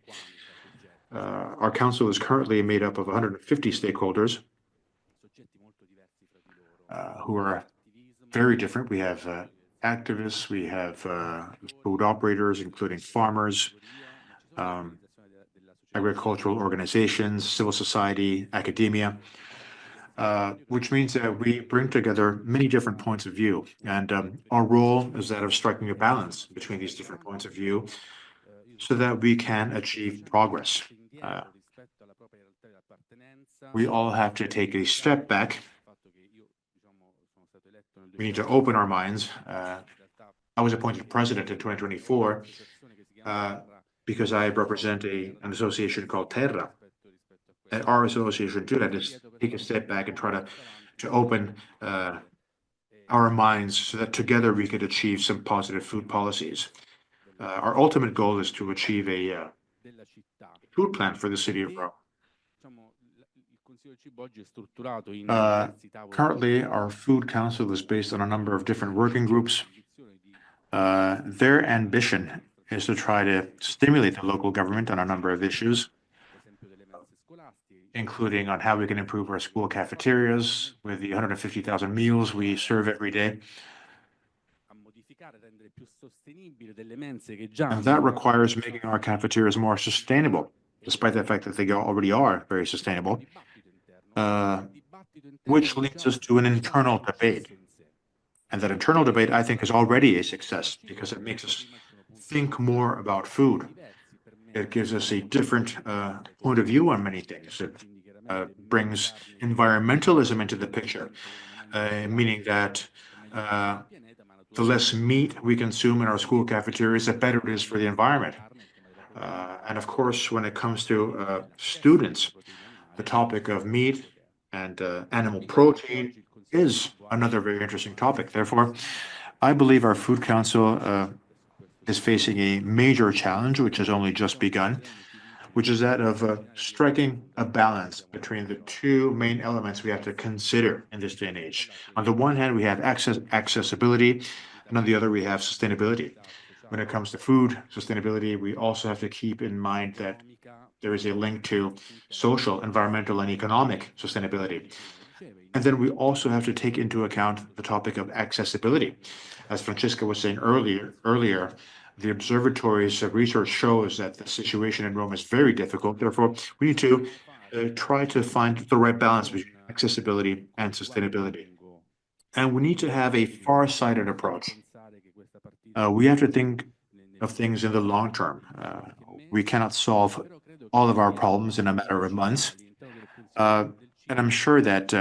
Our council is currently made up of 150 stakeholders who are very different. We have activists, we have food operators, including farmers, agricultural organizations, civil society, academia, which means that we bring together many different points of view. And our role is that of striking a balance between these different points of view so that we can achieve progress. We all have to take a step back. We need to open our minds. I was appointed president in 2024 because I represent an association called Terra. And our association too had to take a step back and try to open our minds so that together we could achieve some positive food policies. Our ultimate goal is to achieve a food plan for the city of Rome. Currently, our food council is based on a number of different working groups. Their ambition is to try to stimulate the local government on a number of issues, including on how we can improve our school cafeterias with the 150,000 meals we serve every day. And that requires making our cafeterias more sustainable, despite the fact that they already are very sustainable, which leads us to an internal debate. And that internal debate, I think, is already a success because it makes us think more about food. It gives us a different point of view on many things. It brings environmentalism into the picture. meaning that the less meat we consume in our school cafeterias, the better it is for the environment. And of course, when it comes to students, the topic of meat and animal protein is another very interesting topic. Therefore, I believe our Food Council is facing a major challenge, which has only just begun, which is that of striking a balance between the two main elements we have to consider in this day and age. On the one hand, we have accessibility, and on the other, we have sustainability. When it comes to food sustainability, we also have to keep in mind that there is a link to social, environmental, and economic sustainability. And then we also have to take into account the topic of accessibility. As Francesca was saying earlier, the observatory's research shows that the situation in Rome is very difficult. Therefore, we need to try to find the right balance between accessibility and sustainability. And we need to have a far-sighted approach. We have to think of things in the long term. We cannot solve all of our problems in a matter of months. And I'm sure that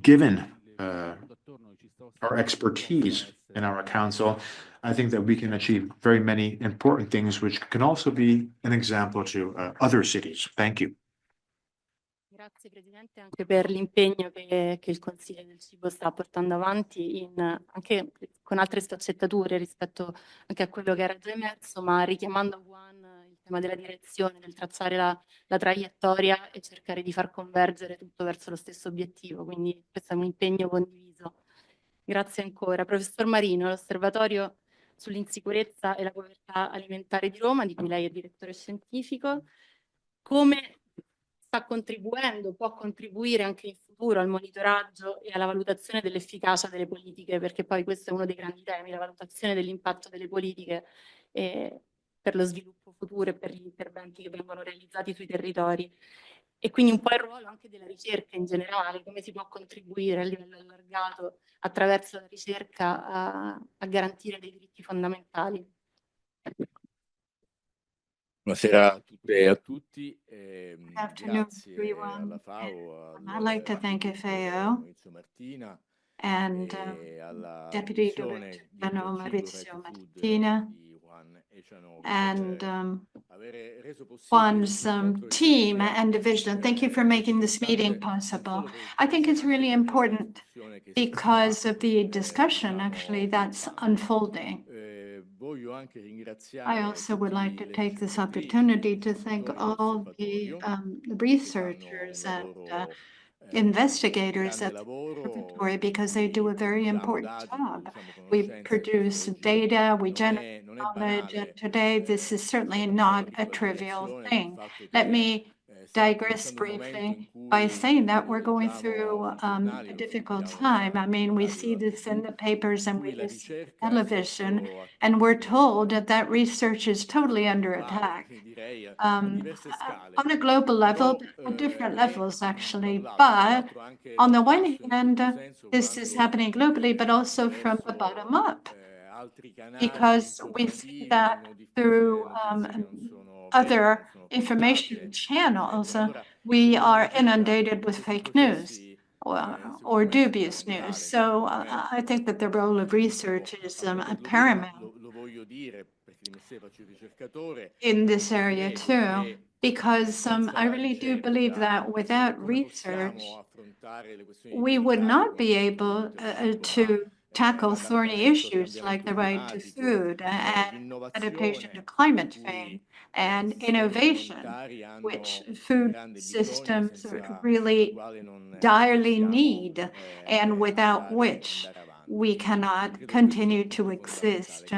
given our expertise in our council, I think that we can achieve very many important things, which can also be an example to other cities. Thank you. Grazie Presidente anche per l'impegno che il Consiglio del Cibo sta portando avanti anche con altre sfaccettature rispetto anche a quello che era già emerso, ma richiamando a Juan il tema della direzione, del tracciare la traiettoria e cercare di far convergere tutto verso lo stesso obiettivo. Quindi questo è un impegno condiviso. Grazie ancora. Professor Marino, l'Osservatorio sull'insicurezza e la povertà alimentare di Roma, di cui lei è direttore scientifico, come sta contribuendo, può contribuire anche in futuro al monitoraggio e alla valutazione dell'efficacia delle politiche, perché poi questo è uno dei grandi temi, la valutazione dell'impatto delle politiche per lo sviluppo futuro e per gli interventi che vengono realizzati sui territori. E quindi un po' il ruolo anche della ricerca in generale, come si può contribuire a livello allargato attraverso la ricerca a garantire dei diritti fondamentali. Buonasera a tutte e a tutti. Afternoon, Grazie everyone. alla FAO, I'd like to thank FAO Maurizio Martina and e alla Deputy Commissione Director di General Cibo, Maurizio Right Food Martina di Juan e Cianova and per avere reso possibile Juan's questo incontro di team strategia. and division. Thank you for making this meeting possible. I think it's really important because of the discussion actually that's unfolding. I also would like to take this opportunity to thank all the researchers and investigators at the observatory because they do a very important job. We produce data, we generate knowledge, and today this is certainly not a trivial thing. Let me digress briefly by saying that we're going through a difficult time. I mean, we see this in the papers and we see television, and we're told that research is totally under attack. On a global level, at different levels actually, but on the one hand, this is happening globally, but also from the bottom up, because we see that through other information channels, we are inundated with fake news or dubious news. So I think that the role of research is paramount in this area too, because I really do believe that without research, we would not be able to tackle thorny issues like the right to food and adaptation to climate change and innovation, which food systems really direly need and without which we cannot continue to exist.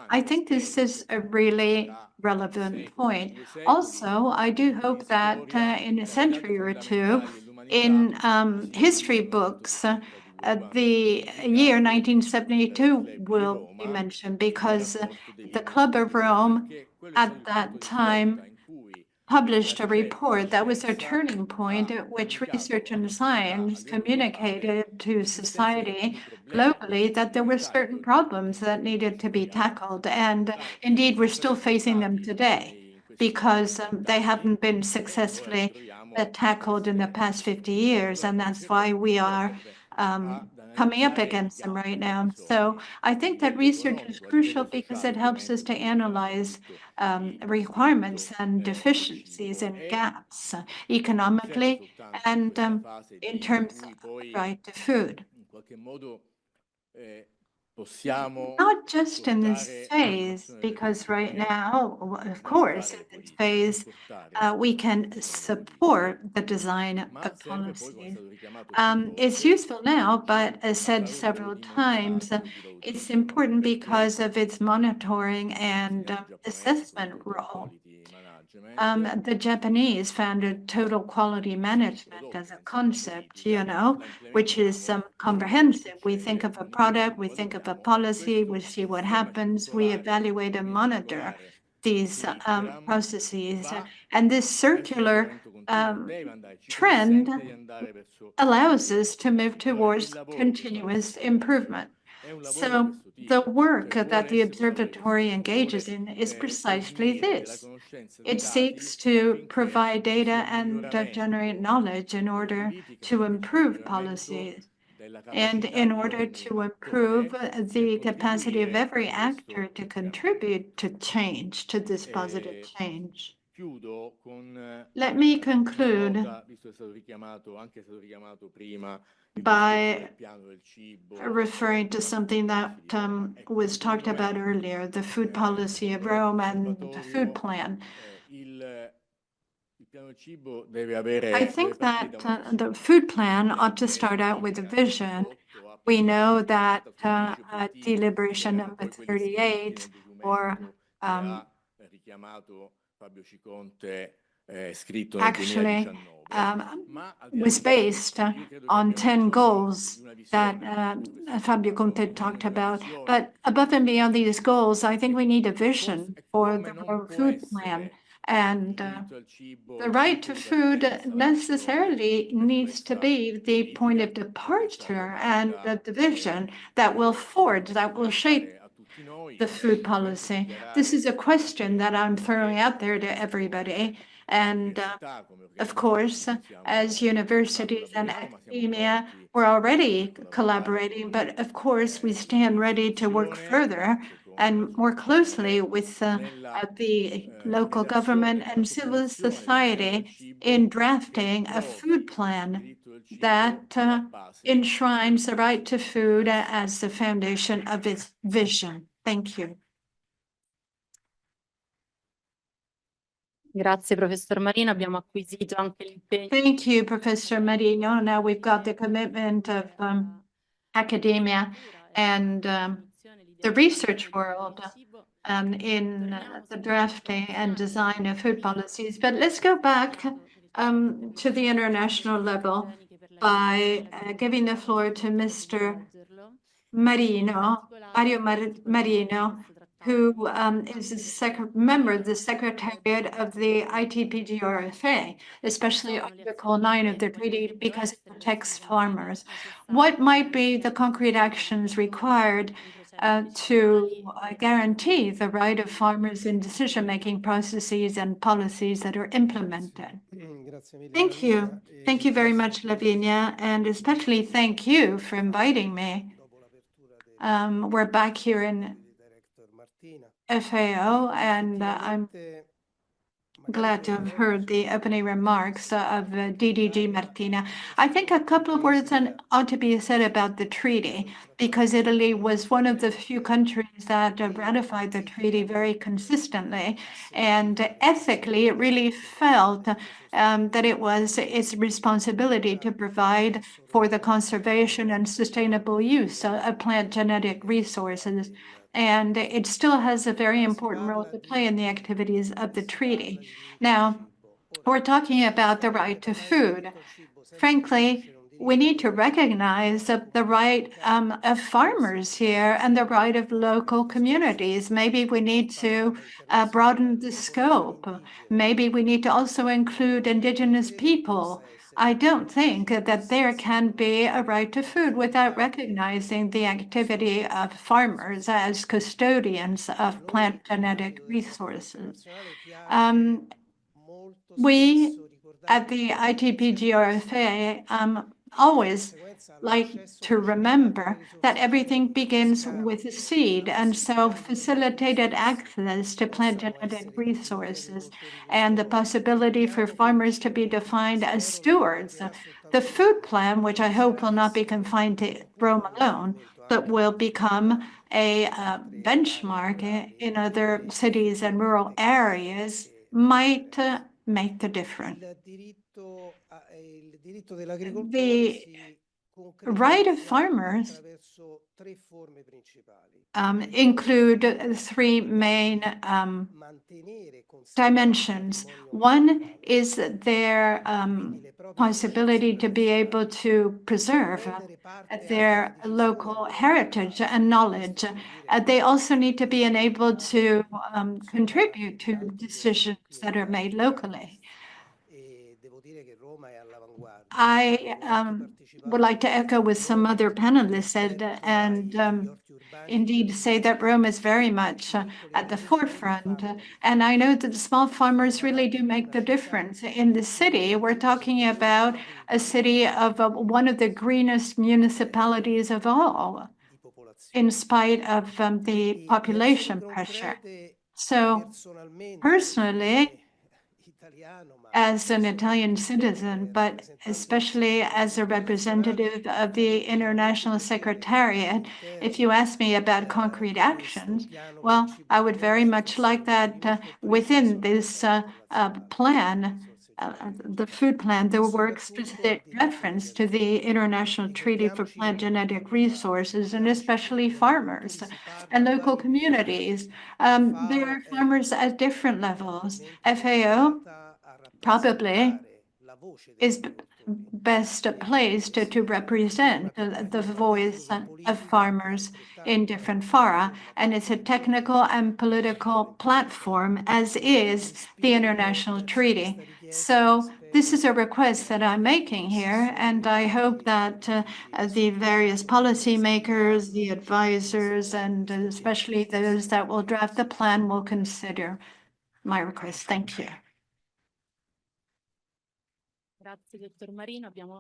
I think this is a really relevant point. Also, I do hope that in a century or two, in history books, the year 1972 will be mentioned because the Club of Rome at that time published a report that was a turning point at which research and science communicated to society globally that there were certain problems that needed to be tackled, and indeed we're still facing them today. because they haven't been successfully tackled in the past 50 years, and that's why we are coming up against them right now. So I think that research is crucial because it helps us to analyze requirements and deficiencies and gaps economically and in terms of right to food. Not just in this phase, because right now, of course, in this phase, we can support the design of policy. It's useful now, but as said several times, it's important because of its monitoring and assessment role. The Japanese founded total quality management as a concept, which is comprehensive. We think of a product, we think of a policy, we see what happens, we evaluate and monitor these processes. And this circular trend allows us to move towards continuous improvement. So the work that the observatory engages in is precisely this. It seeks to provide data and generate knowledge in order to improve policies and in order to improve the capacity of every actor to contribute to change, to this positive change. Let me conclude by referring to something that was talked about earlier, the food policy of Rome and the food plan. I think that the food plan ought to start out with a vision. We know that deliberation number 38 or actually was based on 10 goals that Fabio Conte talked about. But above and beyond these goals, I think we need a vision for the food plan. And the right to food necessarily needs to be the point of departure and the vision that will forge, that will shape the food policy. This is a question that I'm throwing out there to everybody. And of course, as universities and academia, we're already collaborating, but of course, we stand ready to work further and more closely with the local government and civil society in drafting a food plan that enshrines the right to food as the foundation of its vision. Thank you. Grazie, Professor Marino. Abbiamo acquisito anche l'impegno. Thank you, Professor Marino. Now we've got the commitment of academia and the research world in the drafting and design of food policies. But let's go back to the international level by giving the floor to Mr. Marino, Mario Marino, who is a member of the Secretariat of the ITPGRFA, especially Article 9 of the treaty, because it protects farmers. What might be the concrete actions required to guarantee the right of farmers in decision-making processes and policies that are implemented? Thank you. Thank you very much, Lavinia, and especially thank you for inviting me. We're back here in FAO, and I'm glad to have heard the opening remarks of DDG Martina. I think a couple of words ought to be said about the treaty, because Italy was one of the few countries that ratified the treaty very consistently, and ethically it really felt that it was its responsibility to provide for the conservation and sustainable use of plant genetic resources. And it still has a very important role to play in the activities of the treaty. Now, we're talking about the right to food. Frankly, we need to recognize the right of farmers here and the right of local communities. Maybe we need to broaden the scope. Maybe we need to also include indigenous people I don't think that there can be a right to food without recognizing the activity of farmers as custodians of plant genetic resources. We at the ITPGRFA always like to remember that everything begins with a seed, and so facilitated access to plant genetic resources and the possibility for farmers to be defined as stewards. The food plan, which I hope will not be confined to Rome alone, but will become a benchmark in other cities and rural areas, might make the difference. The right of farmers include three main dimensions. One is their possibility to be able to preserve their local heritage and knowledge. They also need to be enabled to contribute to decisions that are made locally. I would like to echo what some other panelists said, and indeed say that Rome is very much at the forefront. And I know that the small farmers really do make the difference. In the city, we're talking about a city of one of the greenest municipalities of all, in spite of the population pressure. So personally, as an Italian citizen, but especially as a representative of the International Secretariat, if you ask me about concrete actions, well, I would very much like that within this plan, the food plan, there were explicit reference to the International Treaty for Plant Genetic Resources, and especially farmers and local communities. There are farmers at different levels. FAO probably is best placed to represent the voice of farmers in different fora, and it's a technical and political platform, as is the international treaty. So this is a request that I'm making here, and I hope that the various policymakers, the advisors, and especially those that will draft the plan will consider my request. Thank you.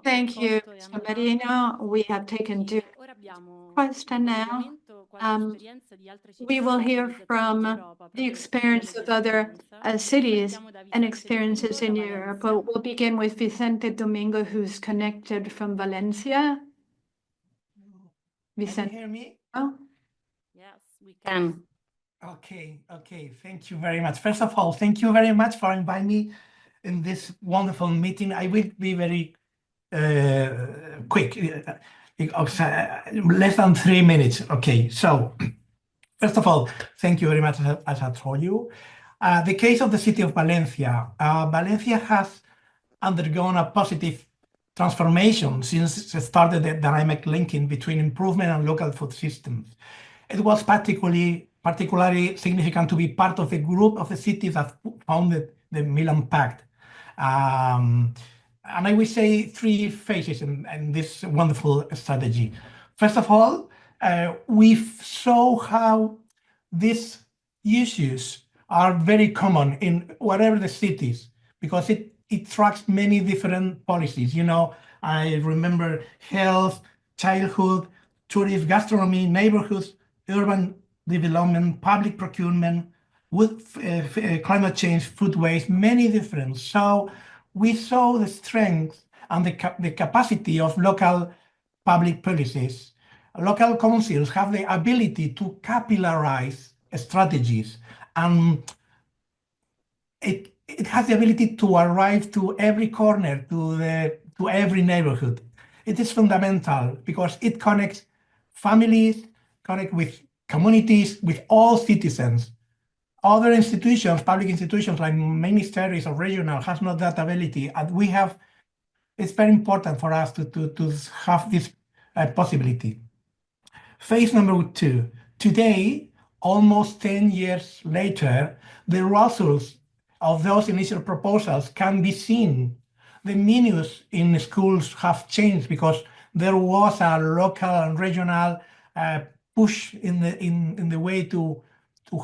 Thank you, Mr. Marino. We have taken due question now. We will hear from the experience of other cities and experiences in Europe. We'll begin with Vicente Domingo, who's connected from Valencia. Vicente, can you hear me? Oh, yes, we can. Okay. Thank you very much. First of all, thank you very much for inviting me in this wonderful meeting. I will be very quick, less than 3 minutes. Okay, so first of all, thank you very much, as I told you. The case of the city of Valencia. Valencia has undergone a positive transformation since it started the dynamic linking between improvement and local food systems. It was particularly significant to be part of the group of the cities that founded the Milan Pact. And I will say 3 phases in this wonderful strategy. First of all, we saw how these issues are very common in whatever the cities, because it tracks many different policies. You know, I remember health, childhood, tourism, gastronomy, neighborhoods, urban development, public procurement, with climate change, food waste, many different. So we saw the strength and the capacity of local public policies. Local councils have the ability to capillarize strategies, and it has the ability to arrive to every corner, to every neighborhood. It is fundamental because it connects families, connect with communities, with all citizens. Other institutions, public institutions like ministries or regional, has not that ability, and we have. It's very important for us to have this possibility. Phase number 2. Today, almost 10 years later, the results of those initial proposals can be seen. the menus in schools have changed because there was a local and regional push in the way to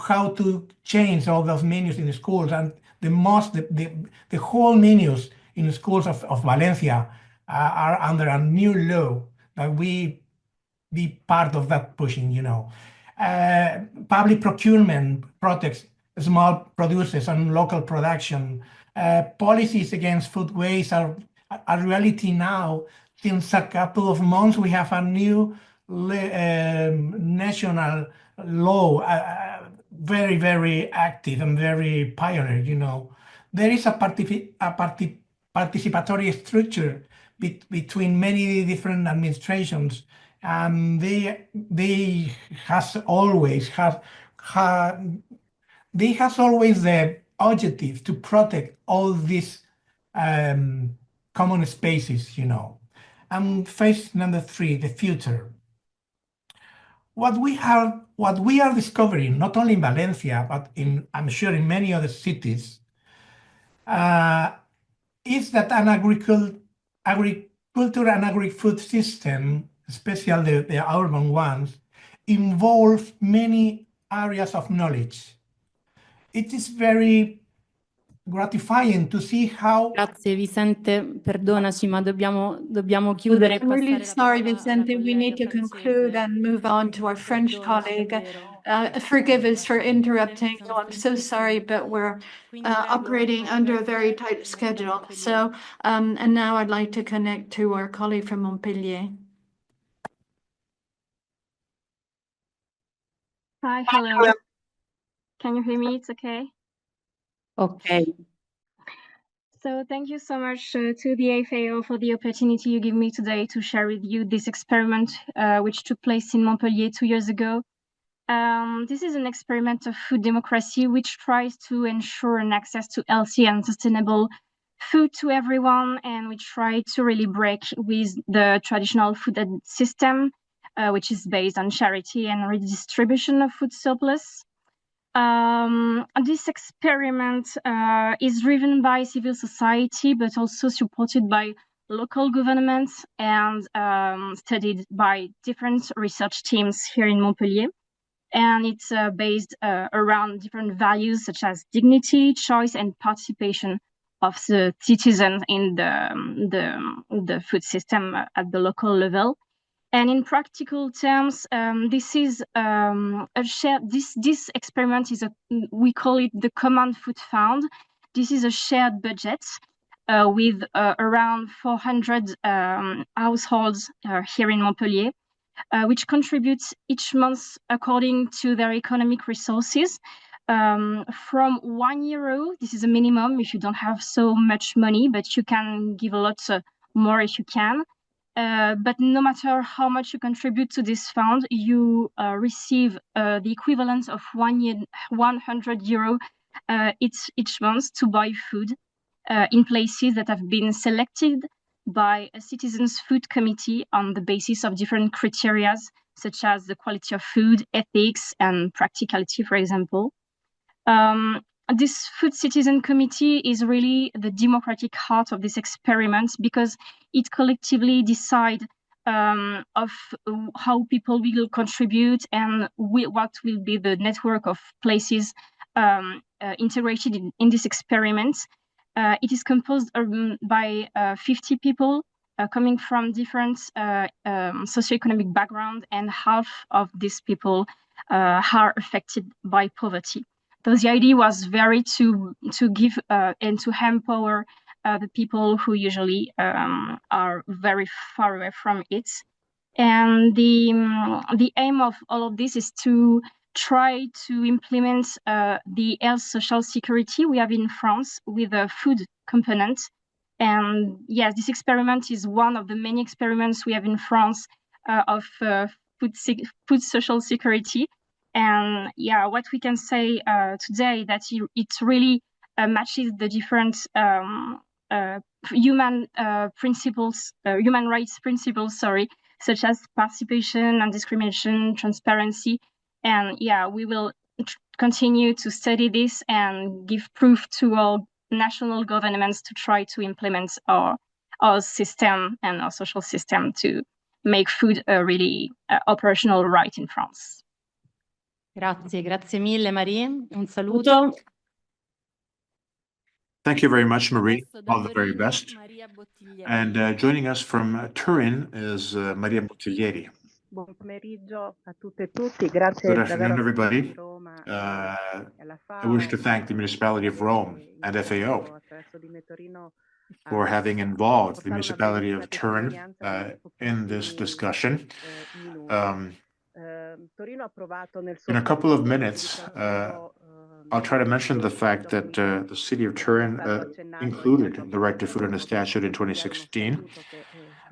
how to change all those menus in the schools, and the whole menus in the schools of Valencia are under a new law that we be part of that pushing, you know. Public procurement protects small producers and local production. Policies against food waste are a reality now. Since a couple of months, we have a new national law, very, very active and very pioneer, you know. There is a participatory structure between many different administrations, and they has always the objective to protect all these common spaces, you know. And phase number 3, the future. What we are discovering, not only in Valencia, but I'm sure in many other cities, is that an agriculture and agri-food system, especially the urban ones, involve many areas of knowledge. It is very gratifying to see how... Grazie Vicente, perdonaci, ma dobbiamo chiudere. I'm really sorry, Vicente. We need to conclude and move on to our French colleague. Forgive us for interrupting you. I'm so sorry, but we're operating under a very tight schedule. So, and now I'd like to connect to our colleague from Montpellier. Hi, hello. Can you hear me? It's okay? Ok. So thank you so much to the FAO for the opportunity you give me today to share with you this experiment which took place in Montpellier 2 years ago. This is an experiment of food democracy which tries to ensure an access to healthy and sustainable food to everyone, and we try to really break with the traditional food system which is based on charity and redistribution of food surplus. This experiment is driven by civil society, but also supported by local governments and studied by different research teams here in Montpellier. And it's based around different values such as dignity, choice, and participation of the citizens in the food system at the local level. And in practical terms, this is a shared. This experiment is we call it the Common Food Fund. This is a shared budget with around 400 households here in Montpellier, which contributes each month according to their economic resources. From €1, this is a minimum if you don't have so much money, but you can give a lot more if you can. But no matter how much you contribute to this fund, you receive the equivalent of €100 each month to buy food in places that have been selected by a citizens' food committee on the basis of different criteria, such as the quality of food, ethics, and practicality, for example. This Food Citizen Committee is really the democratic heart of this experiment because it collectively decides of how people will contribute and what will be the network of places integrated in this experiment. It is composed by 50 people coming from different socioeconomic backgrounds, and half of these people are affected by poverty. So the idea was very to give and to empower the people who usually are very far away from it. And the aim of all of this is to try to implement the health social security we have in France with a food component. And yes, this experiment is one of the many experiments we have in France of food social security. And yeah, what we can say today that it really matches the different human rights principles, such as participation, non-discrimination, transparency. And yeah, we will continue to study this and give proof to all national governments to try to implement our system and our social system to make food a really operational right in France. Grazie mille Marie, un saluto. Thank you very much, Marie. All the very best. And joining us from Turin is Maria Bottiglieri. Buon pomeriggio a tutte e tutti. Grazie Good afternoon, davvero everybody. Roma I wish to thank the municipality of Rome and FAO for having involved the municipality of Turin in this discussion. In a couple of minutes, I'll try to mention the fact that the city of Turin included the right to food in a statute in 2016.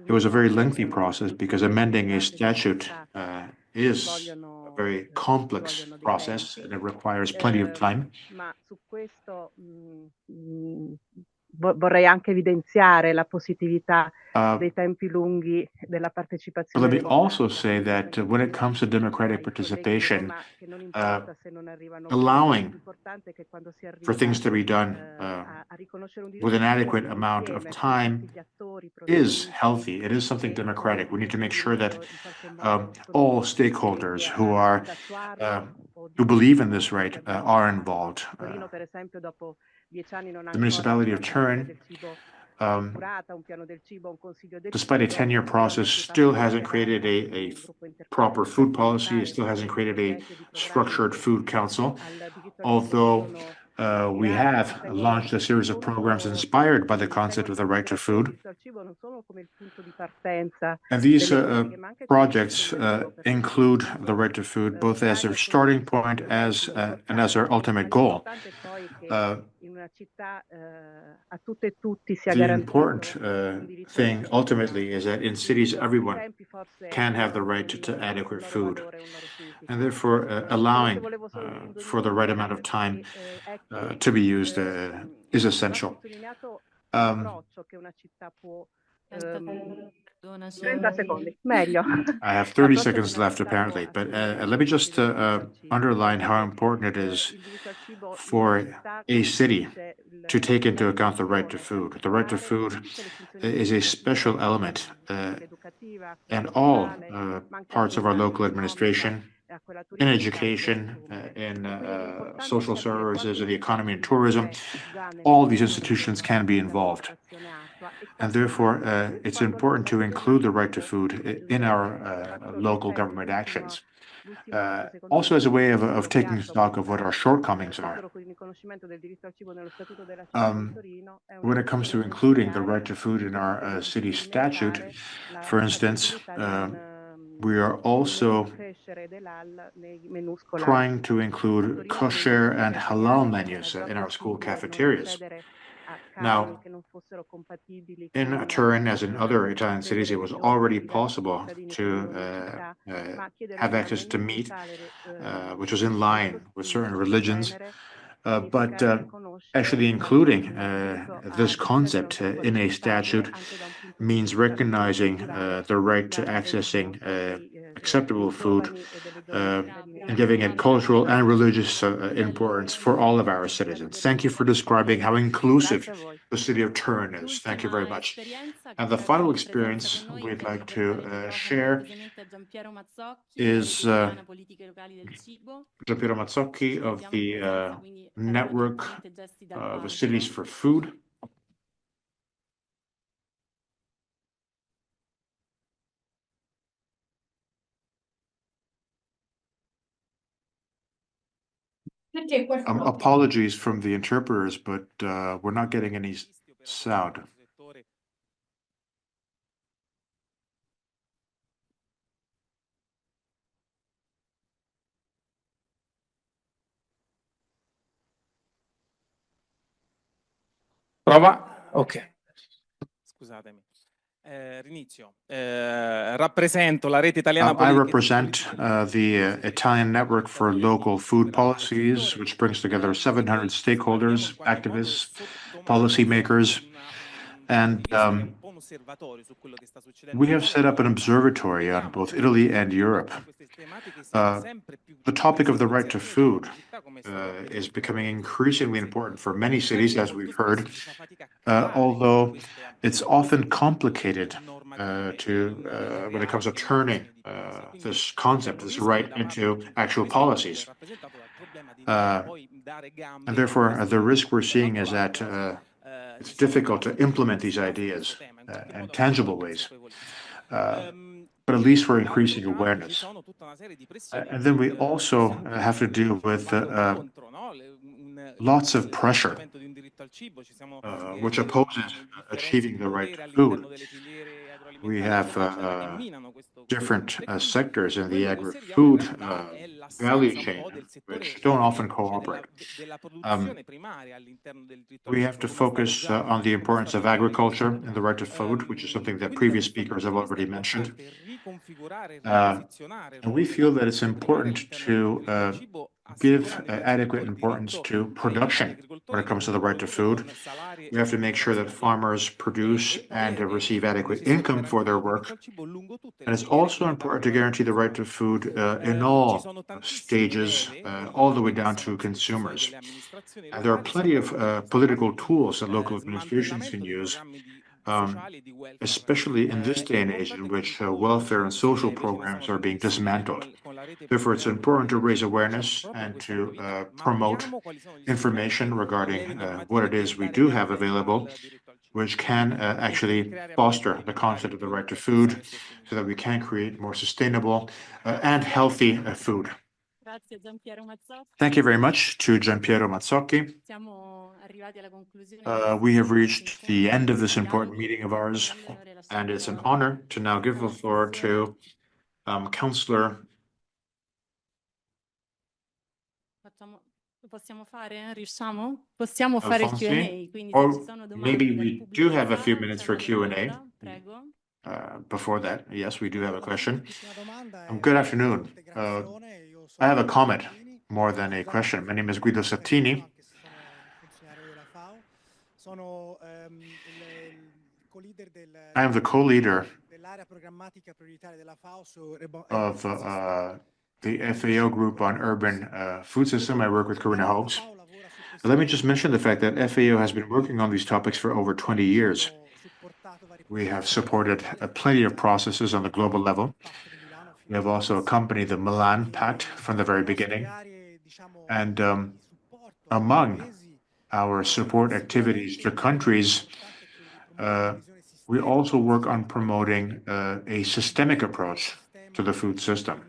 It was a very lengthy process because amending a statute is a very complex process and it requires plenty of time. Ma su questo vorrei anche evidenziare la positività dei tempi lunghi della partecipazione. Let me also say that when it comes to democratic participation, allowing for things to be done with an adequate amount of time is healthy. It is something democratic. We need to make sure that all stakeholders who believe in this right are involved. The municipality of Turin, despite a 10-year process, still hasn't created a proper food policy. It still hasn't created a structured food council, although we have launched a series of programs inspired by the concept of the right to food. And these projects include the right to food both as their starting point and as their ultimate goal. The important thing ultimately is that in cities, everyone can have the right to adequate food. And therefore, allowing for the right amount of time to be used is essential. 30 secondi, meglio. I have 30 seconds left, apparently, but let me just underline how important it is for a city to take into account the right to food. The right to food is a special element in all parts of our local administration, in education, in social services, in the economy and tourism. All these institutions can be involved. And therefore, it's important to include the right to food in our local government actions. Also as a way of taking stock of what our shortcomings are. When it comes to including the right to food in our city statute, for instance, we are also trying to include kosher and halal menus in our school cafeterias. Now, in Turin, as in other Italian cities, it was already possible to have access to meat, which was in line with certain religions. But actually including this concept in a statute means recognizing the right to accessing acceptable food and giving it cultural and religious importance for all of our citizens. Thank you for describing how inclusive the city of Turin is. Thank you very much. And the final experience we'd like to share is Giampiero Mazzocchi of the network of cities for food. Apologies from the interpreters, but we're not getting any sound. Prova? Ok. Scusatemi. Rinizio. Rappresento la rete italiana I represent the Italian Network for Local Food Policies, which brings together 700 stakeholders, activists, policymakers, and we have set up an observatory on both Italy and Europe The topic of the right to food is becoming increasingly important for many cities, as we've heard, although it's often complicated when it comes to turning this concept, this right, into actual policies. And therefore, the risk we're seeing is that it's difficult to implement these ideas in tangible ways. But at least we're increasing awareness. And then we also have to deal with lots of pressure, which opposes achieving the right to food. We have different sectors in the agri-food value chain, which don't often cooperate. We have to focus on the importance of agriculture and the right to food, which is something that previous speakers have already mentioned. And we feel that it's important to give adequate importance to production when it comes to the right to food. We have to make sure that farmers produce and receive adequate income for their work. And it's also important to guarantee the right to food in all stages, all the way down to consumers. And there are plenty of political tools that local administrations can use, especially in this day and age in which welfare and social programs are being dismantled. Therefore, it's important to raise awareness and to promote information regarding what it is we do have available, which can actually foster the concept of the right to food so that we can create more sustainable and healthy food. Thank you very much to Gianpiero Mazzocchi. We have reached the end of this important meeting of ours, and it's an honor to now give the floor to Councillor. Or maybe we do have a few minutes for Q&A. Before that, yes, we do have a question. Good afternoon. I have a comment more than a question. My name is Guido Sattini. I am the co-leader of the FAO group on urban food system. I work with Corinna Hobbs. Let me just mention the fact that FAO has been working on these topics for over 20 years. We have supported plenty of processes on the global level. We have also accompanied the Milan Pact from the very beginning. And among our support activities to countries, we also work on promoting a systemic approach to the food system.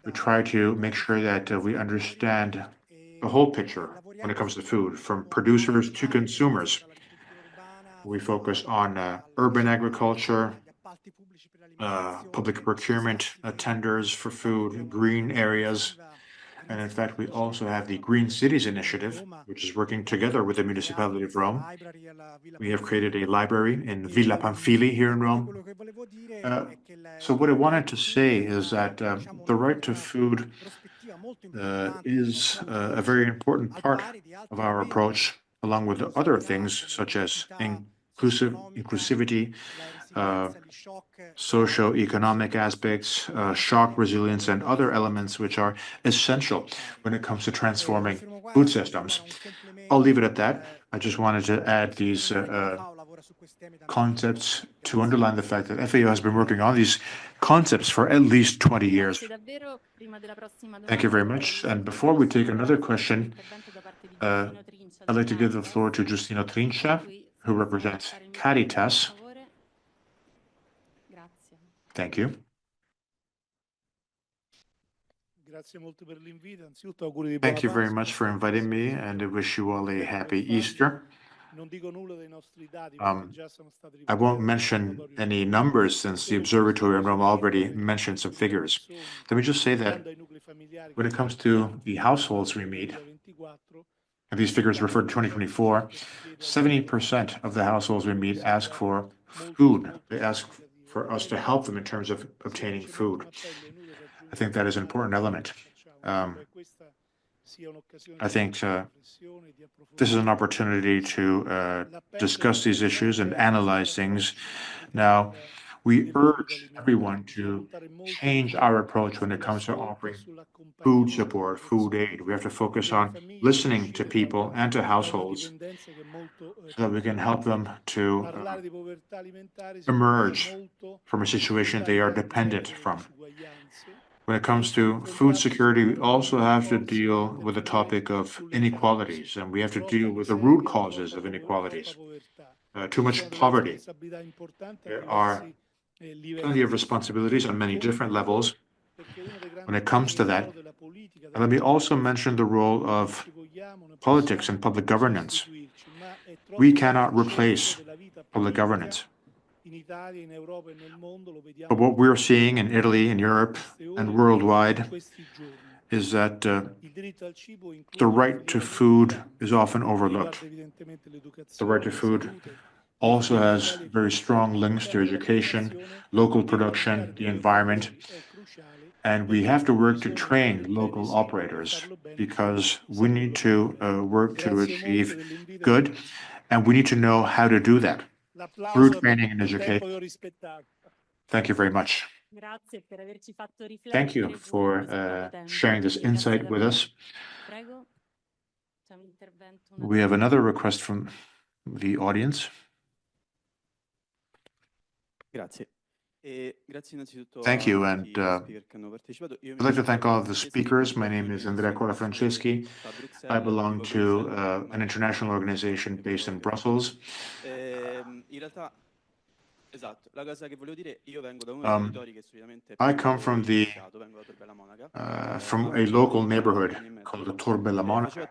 We try to make sure that we understand the whole picture when it comes to food, from producers to consumers. We focus on urban agriculture, public procurement tenders for food, green areas. And in fact, we also have the Green Cities Initiative, which is working together with the municipality of Rome. We have created a library in Villa Pamphili here in Rome. So what I wanted to say is that the right to food is a very important part of our approach, along with other things such as inclusivity, socio-economic aspects, shock resilience, and other elements which are essential when it comes to transforming food systems. I'll leave it at that. I just wanted to add these concepts to underline the fact that FAO has been working on these concepts for at least 20 years. Thank you very much. And before we take another question, I'd like to give the floor to Giustino Trincia, who represents Caritas. Thank you. Thank you very much for inviting me, and I wish you all a happy Easter. I won't mention any numbers since the observatory in Rome already mentioned some figures. Let me just say that when it comes to the households we meet, and these figures refer to 2024, 70% of the households we meet ask for food. They ask for us to help them in terms of obtaining food. I think that is an important element. I think this is an opportunity to discuss these issues and analyze things. Now, We urge everyone to change our approach when it comes to offering food support, food aid. We have to focus on listening to people and to households so that we can help them to emerge from a situation they are dependent from. When it comes to food security, we also have to deal with the topic of inequalities, and we have to deal with the root causes of inequalities. Too much poverty. There are plenty of responsibilities on many different levels when it comes to that. And let me also mention the role of politics and public governance. We cannot replace public governance. But what we're seeing in Italy, in Europe, and worldwide is that the right to food is often overlooked. The right to food also has very strong links to education, local production, the environment, and we have to work to train local operators because we need to work to achieve good, and we need to know how to do that through training and education. Thank you very much. Thank you for sharing this insight with us. We have another request from the audience. Thank you, and I'd like to thank all of the speakers. My name is Andrea Cola Franceschi. I belong to an international organization based in Brussels. I come from a local neighborhood called Tor Bella Monaca.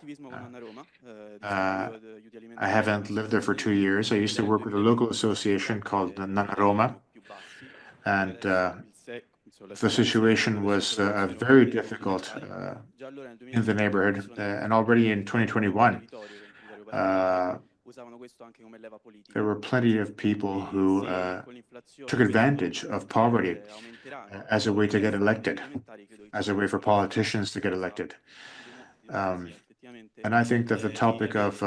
I haven't lived there for 2 years. I used to work with a local association called Nana Roma, and the situation was very difficult in the neighborhood. And already in 2021, there were plenty of people who took advantage of poverty as a way to get elected, as a way for politicians to get elected. And I think that the topic of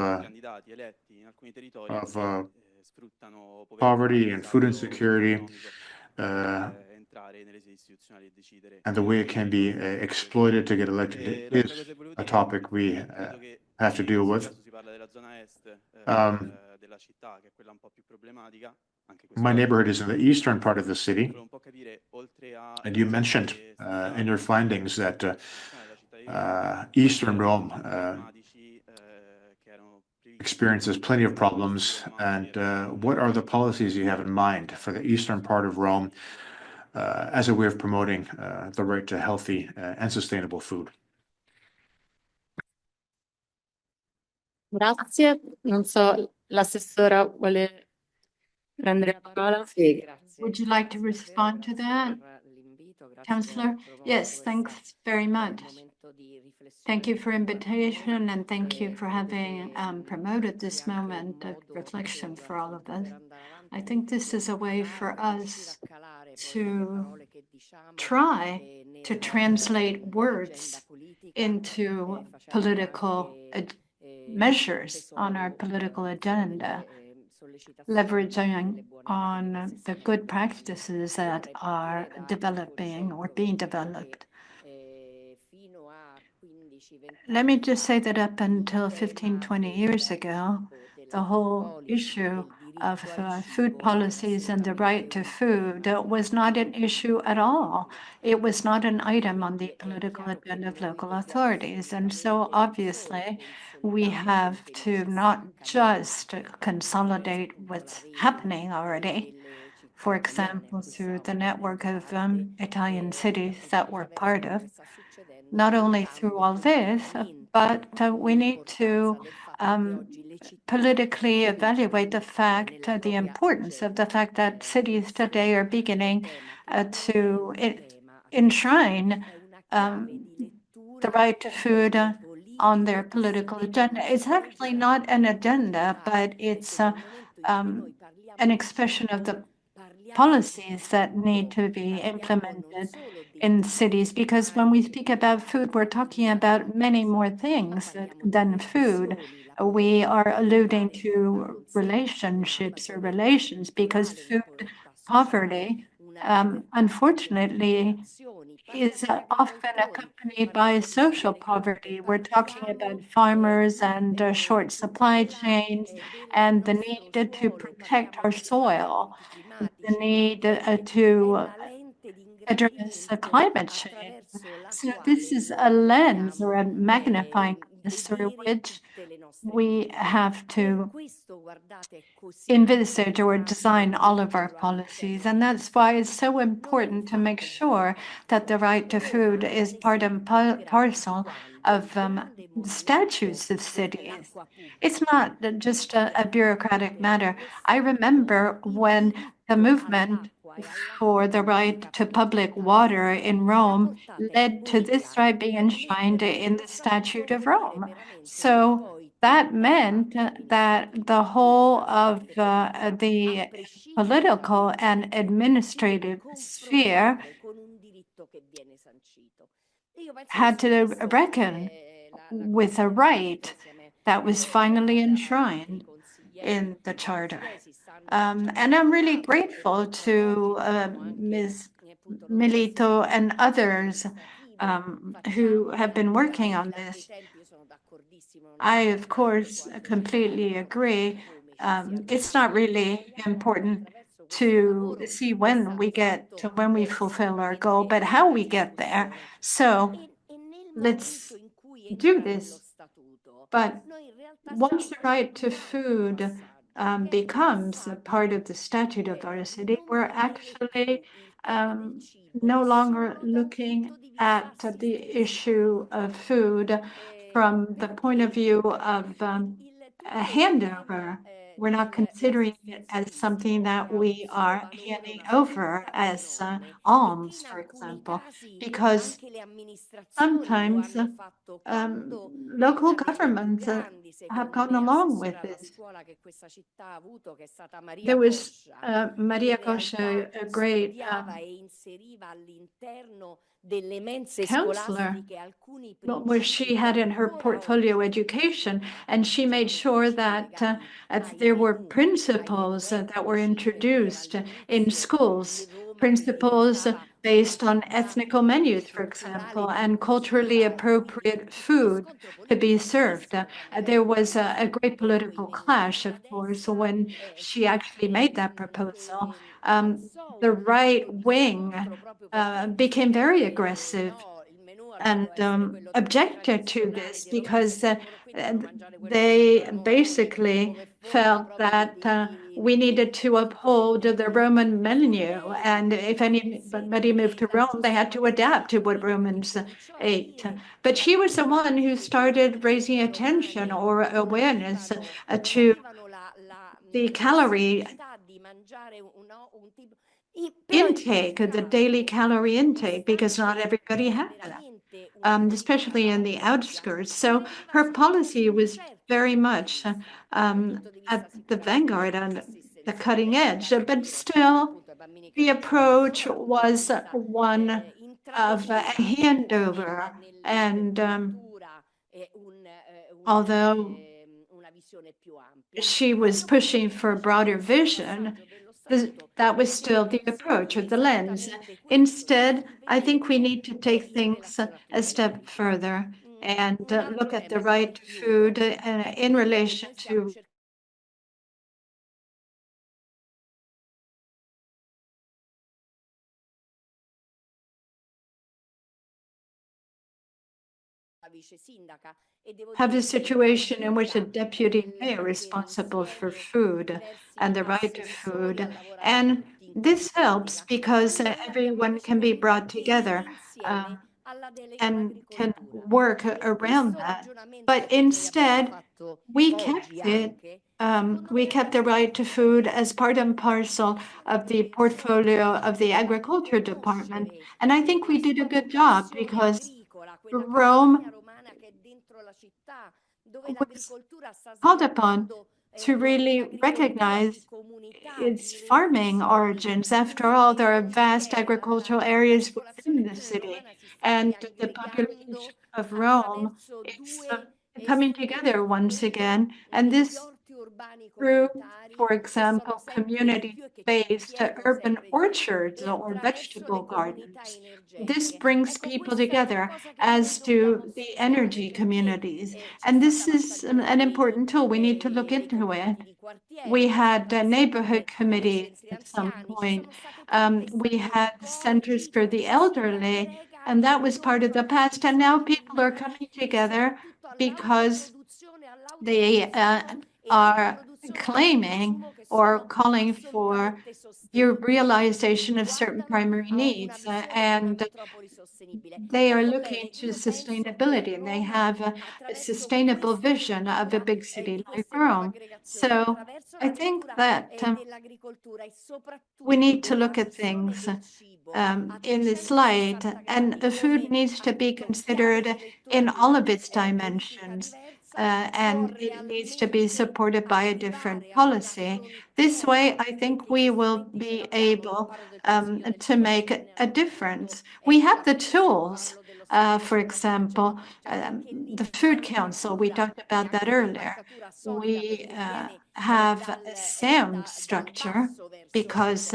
poverty and food insecurity and the way it can be exploited to get elected is a topic we have to deal with. My neighborhood is in the eastern part of the city, and you mentioned in your findings that Eastern Rome experiences plenty of problems. And what are the policies you have in mind for the eastern part of Rome as a way of promoting the right to healthy and sustainable food? Grazie. Non so, l'assessora vuole prendere la parola? Would you like to respond to that, Councillor? Yes, thanks very much. Thank you for invitation, and thank you for having promoted this moment of reflection for all of us. I think this is a way for us to try to translate words into political measures on our political agenda, leveraging on the good practices that are developing or being developed. Let me just say that up until 15, 20 years ago, the whole issue of food policies and the right to food was not an issue at all. It was not an item on the political agenda of local authorities. And so obviously, we have to not just consolidate what's happening already, for example, through the network of Italian cities that we're part of. Not only through all this, but we need to politically evaluate the fact, the importance of the fact that cities today are beginning to enshrine the right to food on their political agenda. It's actually not an agenda, but it's an expression of the policies that need to be implemented in cities, because when we speak about food, we're talking about many more things than food. We are alluding to relationships or relations, because food poverty, unfortunately, is often accompanied by social poverty. We're talking about farmers and short supply chains and the need to protect our soil, the need to address climate change. So this is a lens or a magnifying glass through which we have to envisage or design all of our policies. And that's why it's so important to make sure that the right to food is part and parcel of statutes of cities. It's not just a bureaucratic matter. I remember when the movement for the right to public water in Rome led to this right being enshrined in the Statute of Rome. So that meant that the whole of the political and administrative sphere had to reckon with a right that was finally enshrined in the charter. And I'm really grateful to Ms. Milito and others who have been working on this. I, of course, completely agree. It's not really important to see when we fulfill our goal, but how we get there. So let's do this. But once the right to food becomes a part of the statute of our city, we're actually no longer looking at the issue of food from the point of view of a handover. We're not considering it as something that we are handing over as alms, for example, because sometimes local governments have gone along with this. There was Maria Kosha, a great counselor, where she had in her portfolio education, and she made sure that there were principles that were introduced in schools, principles based on ethnical menus, for example, and culturally appropriate food to be served. There was a great political clash, of course, when she actually made that proposal. The right wing became very aggressive and objected to this because they basically felt that we needed to uphold the Roman menu, and if anybody moved to Rome, they had to adapt to what Romans ate. But she was the one who started raising attention or awareness to the calorie intake, the daily calorie intake, because not everybody had that, especially in the outskirts. So her policy was very much at the vanguard and the cutting edge, but still the approach was one of a handover. And although she was pushing for a broader vision, that was still the approach or the lens. Instead, I think we need to take things a step further and look at the right to food in relation to have a situation in which a deputy mayor is responsible for food and the right to food. And this helps because everyone can be brought together and can work around that. But instead, we kept it. We kept the right to food as part and parcel of the portfolio of the agriculture department. And I think we did a good job because Rome was called upon to really recognize its farming origins. After all, there are vast agricultural areas within the city, and the population of Rome is coming together once again. And this through, for example, community-based urban orchards or vegetable gardens. This brings people together, as do the energy communities. And this is an important tool. We need to look into it. We had neighborhood committees at some point. We had centers for the elderly, and that was part of the past. And now people are coming together because they are claiming or calling for your realization of certain primary needs, and they are looking to sustainability, and they have a sustainable vision of a big city like Rome. So I think that we need to look at things in this light, and the food needs to be considered in all of its dimensions. And it needs to be supported by a different policy. This way, I think we will be able to make a difference. We have the tools, for example, the Food Council, we talked about that earlier. We have a sound structure because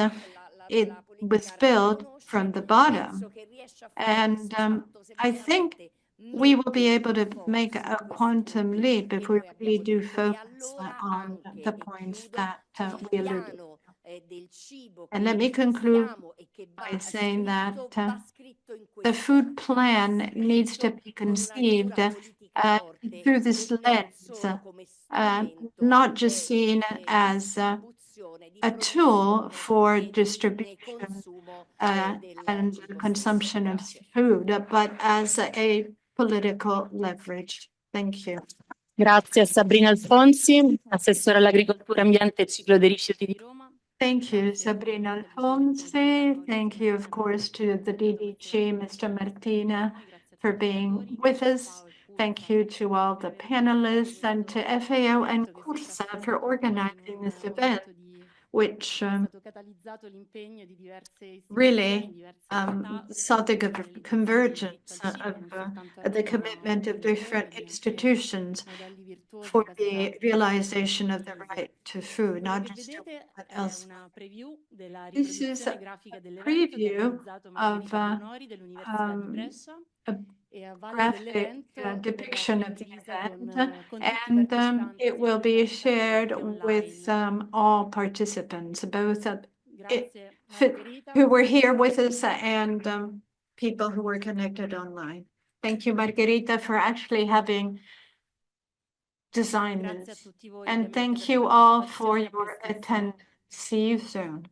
it was built from the bottom. And I think we will be able to make a quantum leap if we really do focus on the points that we alluded to. And let me conclude by saying that the food plan needs to be conceived through this lens, not just seen as a tool for distribution and consumption of food, but as a political leverage. Thank you. Grazie a Sabrina Alfonsi, assessore all'agricoltura, ambiente e ciclo dei rifiuti di Roma. Thank you, Sabrina Alfonsi. Thank you, of course, to the DDG, Mr. Martina, for being with us. Thank you to all the panelists and to FAO and CURSA for organizing this event, which really saw the convergence of the commitment of different institutions for the realization of the right to food, not just to what else. This is a preview of a graphic depiction of the event, and it will be shared with all participants, both who were here with us and people who were connected online. Thank you, Margherita, for actually having designed this. And thank you all for your attendance. See you soon.